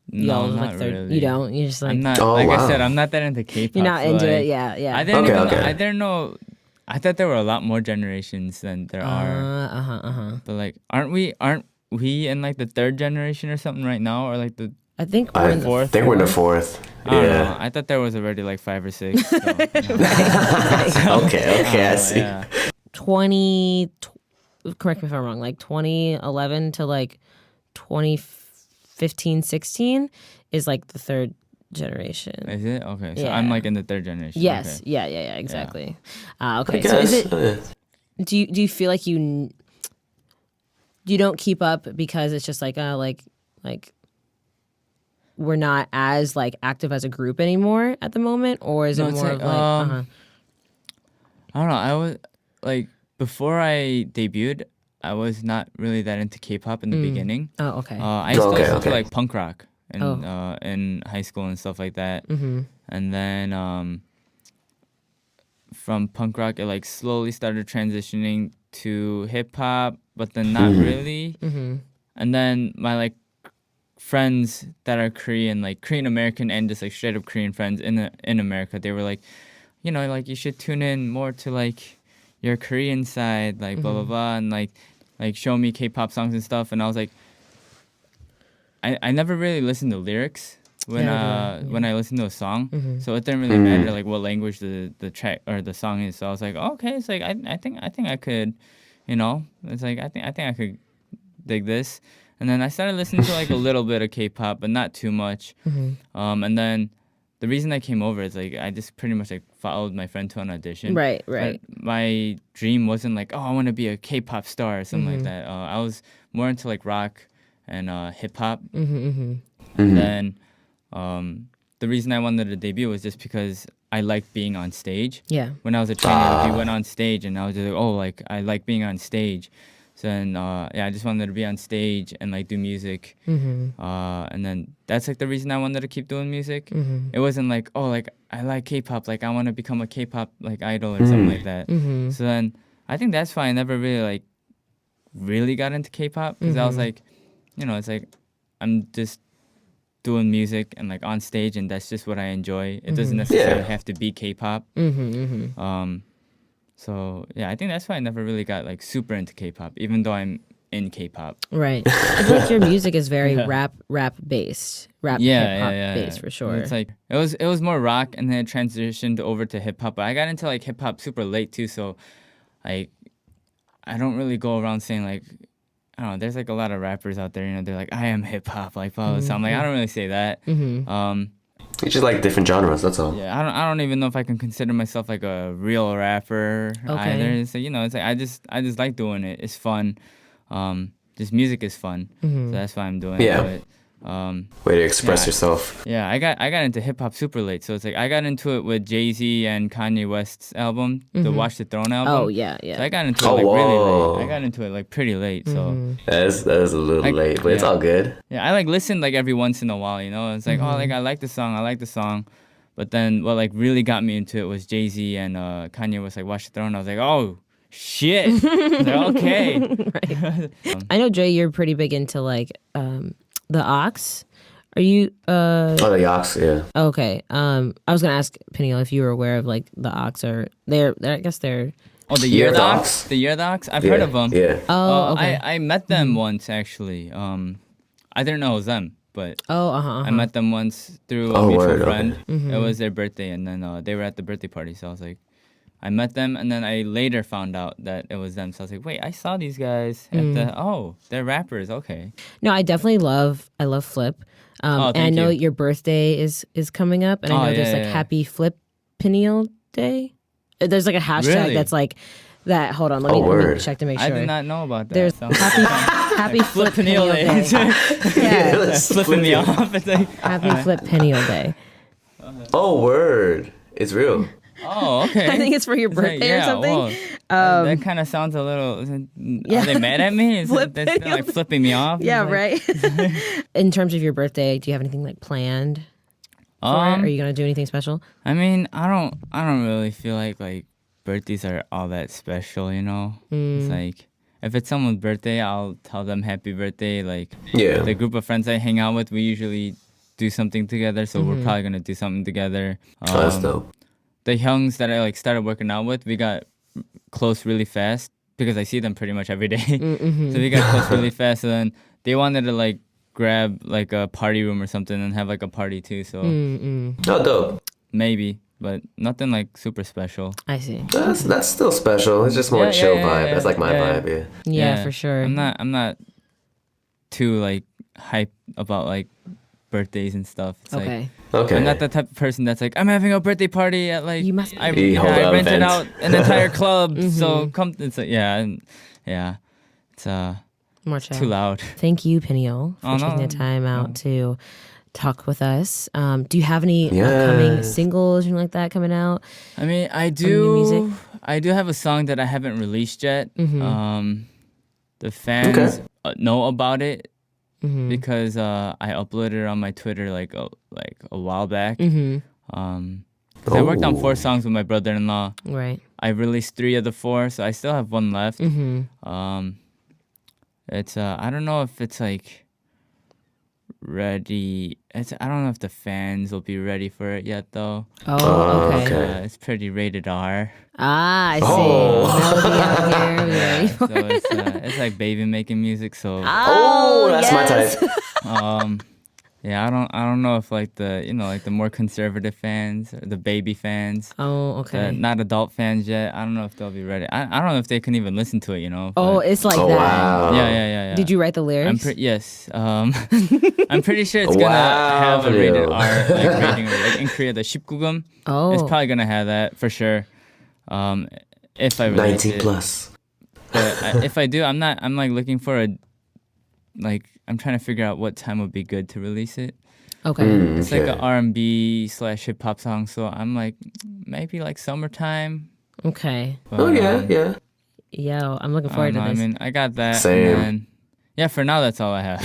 [SPEAKER 3] No, not
[SPEAKER 2] like third.
[SPEAKER 3] really.
[SPEAKER 2] You don't. You're just like
[SPEAKER 3] I'm not.
[SPEAKER 1] Oh,
[SPEAKER 3] like
[SPEAKER 1] wow.
[SPEAKER 3] I said, I'm not that into K-pop.
[SPEAKER 2] you're not
[SPEAKER 3] so
[SPEAKER 2] into
[SPEAKER 3] like,
[SPEAKER 2] it. Yeah.
[SPEAKER 3] I didn't
[SPEAKER 1] Okay.
[SPEAKER 3] I didn't know. I thought there were a lot more generations than there are. But like, aren't we in like the third generation or something right now, or like the
[SPEAKER 2] I think we're in the
[SPEAKER 3] fourth?
[SPEAKER 1] I think we're in the fourth.
[SPEAKER 3] I don't know.
[SPEAKER 1] Yeah.
[SPEAKER 3] I thought there was already like 5 or 6. So,
[SPEAKER 1] Okay, I see.
[SPEAKER 3] yeah.
[SPEAKER 2] 20. Correct me if I'm wrong. Like 2011 to like 2015, 16 is like the third generation.
[SPEAKER 3] Is it? Okay. So
[SPEAKER 2] Yeah.
[SPEAKER 3] I'm like in the third generation.
[SPEAKER 2] Yes.
[SPEAKER 3] Okay.
[SPEAKER 2] Yeah. Exactly. Okay.
[SPEAKER 1] I
[SPEAKER 2] So is
[SPEAKER 1] guess,
[SPEAKER 2] it? Do you feel like you don't keep up because it's just like like we're not as like active as a group anymore at the moment, or is
[SPEAKER 3] No,
[SPEAKER 2] it
[SPEAKER 3] it's
[SPEAKER 2] more
[SPEAKER 3] like,
[SPEAKER 2] of like
[SPEAKER 3] I don't know. I was like, before I debuted, I was not really that into K-pop in the beginning.
[SPEAKER 2] Oh, okay.
[SPEAKER 3] I used to listen to
[SPEAKER 1] okay.
[SPEAKER 3] like punk rock in high school and stuff like that. And then from punk rock, it like slowly started transitioning to hip hop, but then not really. And then my like friends that are Korean, like Korean American and just like straight up Korean friends in America, they were like, you know, like you should tune in more to like your Korean side, like blah blah blah, and like show me K-pop songs and stuff. And I was like, I never really listened to lyrics when I listened to a song, so it didn't really matter like what language the track or the song is. So I was like, oh, okay, it's like I think I could, you know, it's like I think I could dig this. And then I started listening to like a little bit of K-pop, but not too much. And then the reason I came over is like I just pretty much like followed my friend to an audition.
[SPEAKER 2] Right.
[SPEAKER 3] But my dream wasn't like, oh, I want to be a K-pop star or something like that. I was more into like rock and hip hop. And then the reason I wanted to debut was just because I liked being on stage.
[SPEAKER 2] Yeah.
[SPEAKER 3] When I was a trainer, we went on stage, and I was just like, oh, like I like being on stage. So then, I just wanted to be on stage and like do music. And then that's like the reason I wanted to keep doing music. It wasn't like, oh, like I like K-pop, like I want to become a K-pop like idol or something like that. So then I think that's why I never really got into K-pop, because I was like, it's like I'm just doing music and like on stage, and that's just what I enjoy. It doesn't necessarily have to be K-pop. So yeah, I think that's why I never really got like super into K-pop, even though I'm in K-pop.
[SPEAKER 2] Right. I feel like your music is very rap based, hip hop based for sure.
[SPEAKER 3] It's like it was more rock, and then it transitioned over to hip hop. But I got into like hip hop super late too, so like I don't really go around saying like, I don't know. There's like a lot of rappers out there, they're like, I am hip hop, like blah, blah. So I'm like, I don't really say that.
[SPEAKER 1] It's just like different genres. That's all.
[SPEAKER 3] Yeah, I don't even know if I can consider myself like a real rapper either. So it's like I just like doing it. It's fun. Just music is fun. So that's why I'm doing it.
[SPEAKER 1] Way to express yourself.
[SPEAKER 3] Yeah, I got into hip hop super late. So it's like I got into it with Jay-Z and Kanye West's album, the Watch the Throne album.
[SPEAKER 2] Oh yeah.
[SPEAKER 3] So I got into it like really late. I got into it like pretty late. So
[SPEAKER 1] that is a little late, but it's all good.
[SPEAKER 3] Yeah, I like listen like every once in a while. It's like oh, like I like the song. But then what like really got me into it was Jay-Z and Kanye West like Watch the Throne. I was like, oh shit, they're okay.
[SPEAKER 2] Right. I know Jay, you're pretty big into like the Ox. Are you
[SPEAKER 1] the Ox, yeah.
[SPEAKER 2] Okay. I was gonna ask Peniel if you were aware of like the Ox, or they're I guess they're
[SPEAKER 3] the Year the Ox? The Year the Ox? I've heard of them.
[SPEAKER 1] Yeah.
[SPEAKER 2] Oh, okay.
[SPEAKER 3] I met them once actually. I didn't know it was them, but I met them once through a mutual friend. It was their birthday, and then they were at the birthday party, so I was like, I met them, and then I later found out that it was them. So I was like, wait, I saw these guys at they're rappers. Okay.
[SPEAKER 2] No, I love Flip. And I know your birthday is coming up, and I know there's like Happy Flip Peniel Day. There's like a hashtag that's like that. Hold on, let me check to make sure.
[SPEAKER 3] I did not know about that.
[SPEAKER 2] There's Happy Flip Peniel Day.
[SPEAKER 3] Flipping me off. It's like,
[SPEAKER 2] Happy Flip Peniel Day.
[SPEAKER 1] Oh, word. It's real.
[SPEAKER 3] Oh, okay.
[SPEAKER 2] I think it's for your birthday or something.
[SPEAKER 3] Well, that kind of sounds a little. Are they mad at me? Is they're like flipping me off?
[SPEAKER 2] Yeah, right. In terms of your birthday, do you have anything like planned for it? Are you gonna do anything special?
[SPEAKER 3] I mean, I don't really feel like birthdays are all that special. It's like if it's someone's birthday, I'll tell them happy birthday. Like the group of friends I hang out with, we usually do something together. So we're probably gonna do something together.
[SPEAKER 1] That's dope.
[SPEAKER 3] The youngs that I like started working out with, we got close really fast because I see them pretty much every day. So we got close really fast, and then they wanted to like grab like a party room or something and have like a party too. So
[SPEAKER 1] Oh, dope.
[SPEAKER 3] maybe, but nothing like super special.
[SPEAKER 2] I see.
[SPEAKER 1] That's still special. It's just more chill vibe. That's like my vibe.
[SPEAKER 2] Yeah, for sure.
[SPEAKER 3] I'm not too like hype about like birthdays and stuff. It's
[SPEAKER 2] okay.
[SPEAKER 3] I'm not the type of person that's like, I'm having a birthday party at like,
[SPEAKER 2] you must
[SPEAKER 3] I rented out an entire club, so come. It's like, it's
[SPEAKER 2] more chill.
[SPEAKER 3] Too loud.
[SPEAKER 2] Thank you, Peniel, for taking the time out to talk with us. Do you have any upcoming singles, anything like that coming out?
[SPEAKER 3] I mean, I do.
[SPEAKER 2] New music?
[SPEAKER 3] I do have a song that I haven't released yet. The fans know about it. Because I uploaded it on my Twitter like a while back. I worked on 4 songs with my brother-in-law.
[SPEAKER 2] Right.
[SPEAKER 3] I released 3 of the 4, so I still have 1 left. It's I don't know if it's like ready. I don't know if the fans will be ready for it yet though.
[SPEAKER 2] Oh, okay.
[SPEAKER 3] It's pretty rated R.
[SPEAKER 2] I see.
[SPEAKER 3] So it's like baby making music. So
[SPEAKER 1] that's my type.
[SPEAKER 3] I don't know if like the like the more conservative fans or the baby fans.
[SPEAKER 2] Oh, okay.
[SPEAKER 3] Not adult fans yet. I don't know if they'll be ready. I don't know if they can even listen to it.
[SPEAKER 2] Oh, it's like that.
[SPEAKER 1] Wow.
[SPEAKER 3] Yeah.
[SPEAKER 2] Did you write the lyrics?
[SPEAKER 3] Yes. I'm pretty sure it's gonna have a rated R rating. Like in Korea, the 19금.
[SPEAKER 2] Oh.
[SPEAKER 3] It's probably gonna have that for sure. If I release
[SPEAKER 1] 19 plus.
[SPEAKER 3] But if I do, I'm like looking for I'm trying to figure out what time would be good to release it.
[SPEAKER 2] Okay.
[SPEAKER 3] It's like an R&B / hip hop song, so I'm like maybe like summertime.
[SPEAKER 2] Okay.
[SPEAKER 3] But,
[SPEAKER 1] yeah.
[SPEAKER 2] Yo, I'm looking forward to this.
[SPEAKER 3] I mean, I got that.
[SPEAKER 1] Same.
[SPEAKER 3] And then, yeah, for now, that's all I have.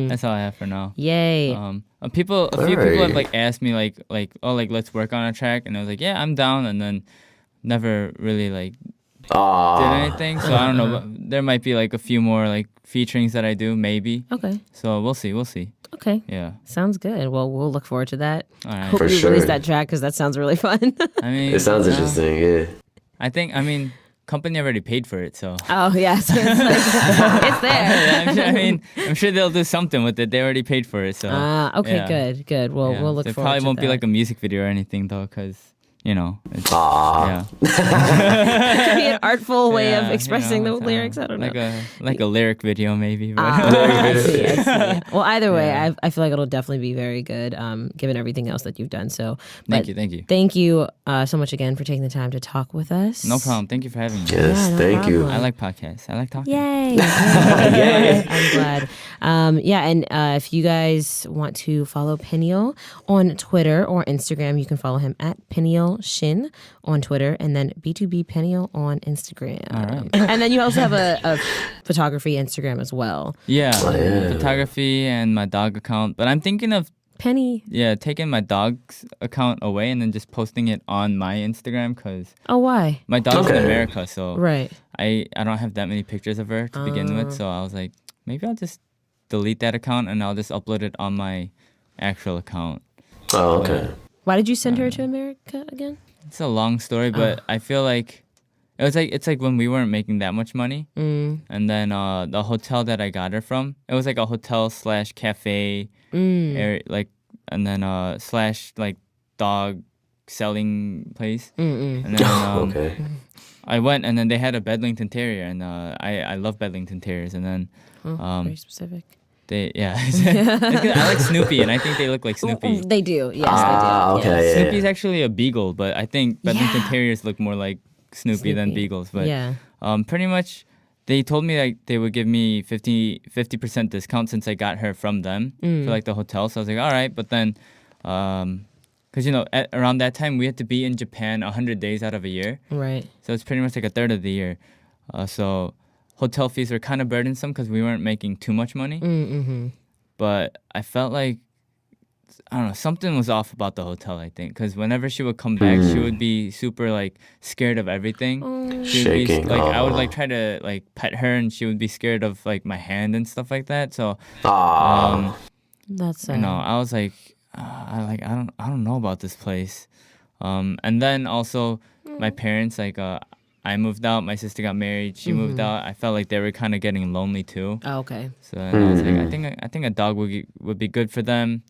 [SPEAKER 3] That's all I have for now.
[SPEAKER 2] Yay.
[SPEAKER 3] A few people have like asked me like oh like let's work on a track, and I was like yeah I'm down, and then never really like did anything. So I don't know. But there might be like a few more like featurings that I do maybe.
[SPEAKER 2] Okay.
[SPEAKER 3] So we'll see.
[SPEAKER 2] Okay.
[SPEAKER 3] Yeah.
[SPEAKER 2] Sounds good. Well, we'll look forward to that.
[SPEAKER 3] All right.
[SPEAKER 2] Hope
[SPEAKER 1] For
[SPEAKER 2] you
[SPEAKER 1] sure.
[SPEAKER 2] release that track because that sounds really fun.
[SPEAKER 3] I mean,
[SPEAKER 1] It sounds interesting. Yeah.
[SPEAKER 3] I mean, company already paid for it, so.
[SPEAKER 2] Oh yes, it's there.
[SPEAKER 3] I mean, I'm sure they'll do something with it. They already paid for it, so.
[SPEAKER 2] Okay,
[SPEAKER 3] yeah.
[SPEAKER 2] good. Well,
[SPEAKER 3] Yeah.
[SPEAKER 2] we'll look
[SPEAKER 3] So
[SPEAKER 2] forward to
[SPEAKER 3] it probably won't
[SPEAKER 2] that.
[SPEAKER 3] be like a music video or anything though, because you know. It's,
[SPEAKER 1] Aw.
[SPEAKER 3] yeah.
[SPEAKER 2] Could be an artful way of
[SPEAKER 3] Yeah,
[SPEAKER 2] expressing
[SPEAKER 3] you know,
[SPEAKER 2] the lyrics. I don't know.
[SPEAKER 3] Like a lyric video maybe. But
[SPEAKER 2] I see. Well, either way,
[SPEAKER 3] Yeah.
[SPEAKER 2] I feel like it'll definitely be very good, given everything else that you've done. So,
[SPEAKER 3] Thank
[SPEAKER 2] but
[SPEAKER 3] you.
[SPEAKER 2] Thank you so much again for taking the time to talk with us.
[SPEAKER 3] No problem. Thank you for having me.
[SPEAKER 1] Yes,
[SPEAKER 2] Yeah, no
[SPEAKER 1] thank you.
[SPEAKER 2] problem.
[SPEAKER 3] I like podcasts. I like talking.
[SPEAKER 2] Yay!
[SPEAKER 1] Yay.
[SPEAKER 2] I'm glad. And if you guys want to follow Peniel on Twitter or Instagram, you can follow him at Peniel Shin on Twitter, and then B2B Peniel on Instagram.
[SPEAKER 3] All right.
[SPEAKER 2] And then you also have a photography Instagram as well.
[SPEAKER 3] Yeah,
[SPEAKER 1] yeah.
[SPEAKER 3] photography and my dog account. But I'm thinking of
[SPEAKER 2] Penny.
[SPEAKER 3] taking my dog's account away and then just posting it on my Instagram because
[SPEAKER 2] Oh, why?
[SPEAKER 3] my dog's in
[SPEAKER 1] Okay.
[SPEAKER 3] America, so
[SPEAKER 2] Right.
[SPEAKER 3] I don't have that many pictures of her to begin with. So I was like, maybe I'll just delete that account and I'll just upload it on my actual account.
[SPEAKER 1] Oh, okay.
[SPEAKER 2] Why did you send her to America again?
[SPEAKER 3] It's a long story, but I feel like it's like when we weren't making that much money, and then the hotel that I got her from, it was like a hotel / cafe, area, like, and then / like dog selling place, and then
[SPEAKER 1] Okay.
[SPEAKER 3] I went, and then they had a Bedlington Terrier, and I love Bedlington Terriers, and then
[SPEAKER 2] Very specific.
[SPEAKER 3] I like Snoopy, and I think they look like Snoopy.
[SPEAKER 2] They do. Yes,
[SPEAKER 1] Ah,
[SPEAKER 2] they do.
[SPEAKER 1] okay.
[SPEAKER 2] Yes.
[SPEAKER 1] Yeah.
[SPEAKER 3] Snoopy's actually a beagle, but I think Bedlington
[SPEAKER 2] Yeah.
[SPEAKER 3] Terriers look more like Snoopy than beagles. But
[SPEAKER 2] Yeah.
[SPEAKER 3] pretty much, they told me like they would give me 50% discount since I got her from them for like the hotel. So I was like, all right. But then, because around that time we had to be in Japan 100 days out of a year,
[SPEAKER 2] Right.
[SPEAKER 3] so it's pretty much like a third of the year. So hotel fees were kind of burdensome because we weren't making too much money. But I felt like, I don't know, something was off about the hotel, I think. Because whenever she would come back, she would be super, like, scared of everything. She would be,
[SPEAKER 1] Shaking.
[SPEAKER 3] like, I would, like, try to, like, pet her, and she would be scared of, like, my hand and stuff like that. So,
[SPEAKER 2] That's sad.
[SPEAKER 3] I was like, I don't know about this place. And then also, my parents, like, I moved out, my sister got married, she moved out. I felt like they were kind of getting lonely, too.
[SPEAKER 2] Oh, okay.
[SPEAKER 3] So and I was like, I think a dog would be good for them.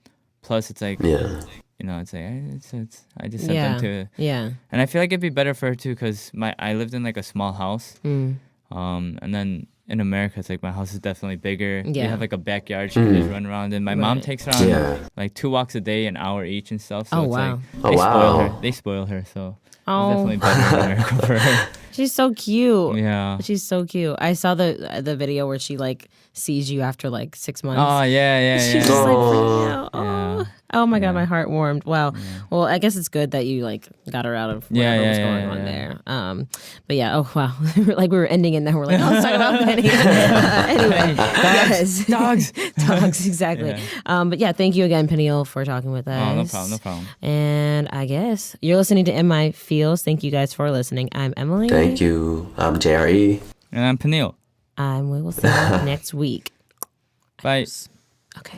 [SPEAKER 3] Plus, it's like,
[SPEAKER 1] Yeah.
[SPEAKER 3] it's like I just sent them to,
[SPEAKER 2] Yeah.
[SPEAKER 3] and I feel like it'd be better for her too, cause I lived in like a small house, and then in America, it's like my house is definitely bigger. We
[SPEAKER 2] Yeah.
[SPEAKER 3] have like a backyard she can just run around, and my mom
[SPEAKER 2] Right.
[SPEAKER 3] takes her on
[SPEAKER 1] Yeah.
[SPEAKER 3] like 2 walks a day, an hour each and stuff. So
[SPEAKER 2] Oh,
[SPEAKER 3] it's
[SPEAKER 2] wow.
[SPEAKER 3] like
[SPEAKER 1] Oh,
[SPEAKER 3] they spoil her, so it's
[SPEAKER 2] Oh.
[SPEAKER 3] definitely better in America for her.
[SPEAKER 2] She's so cute.
[SPEAKER 3] Yeah.
[SPEAKER 2] She's so cute. I saw the video where she like sees you after like 6 months.
[SPEAKER 3] Oh yeah.
[SPEAKER 2] She's just like freaking
[SPEAKER 1] Oh.
[SPEAKER 2] out. Oh.
[SPEAKER 3] Yeah.
[SPEAKER 2] Oh my god, my heart warmed. Wow. Well, I guess it's good that you like got her out of whatever was going on there. But yeah. Oh wow. Like we were ending it, and then we're like, oh, let's talk about Penny. Anyway, yes.
[SPEAKER 3] Dogs.
[SPEAKER 2] Dogs. Exactly.
[SPEAKER 3] Yeah.
[SPEAKER 2] But yeah, thank you again, Peniel, for talking with us.
[SPEAKER 3] Oh, no problem.
[SPEAKER 2] And I guess you're listening to In My Feels. Thank you guys for listening. I'm Emily.
[SPEAKER 1] Thank you. I'm JRE.
[SPEAKER 3] And I'm Peniel.
[SPEAKER 2] And we will see you next week.
[SPEAKER 3] Bye.
[SPEAKER 2] Okay.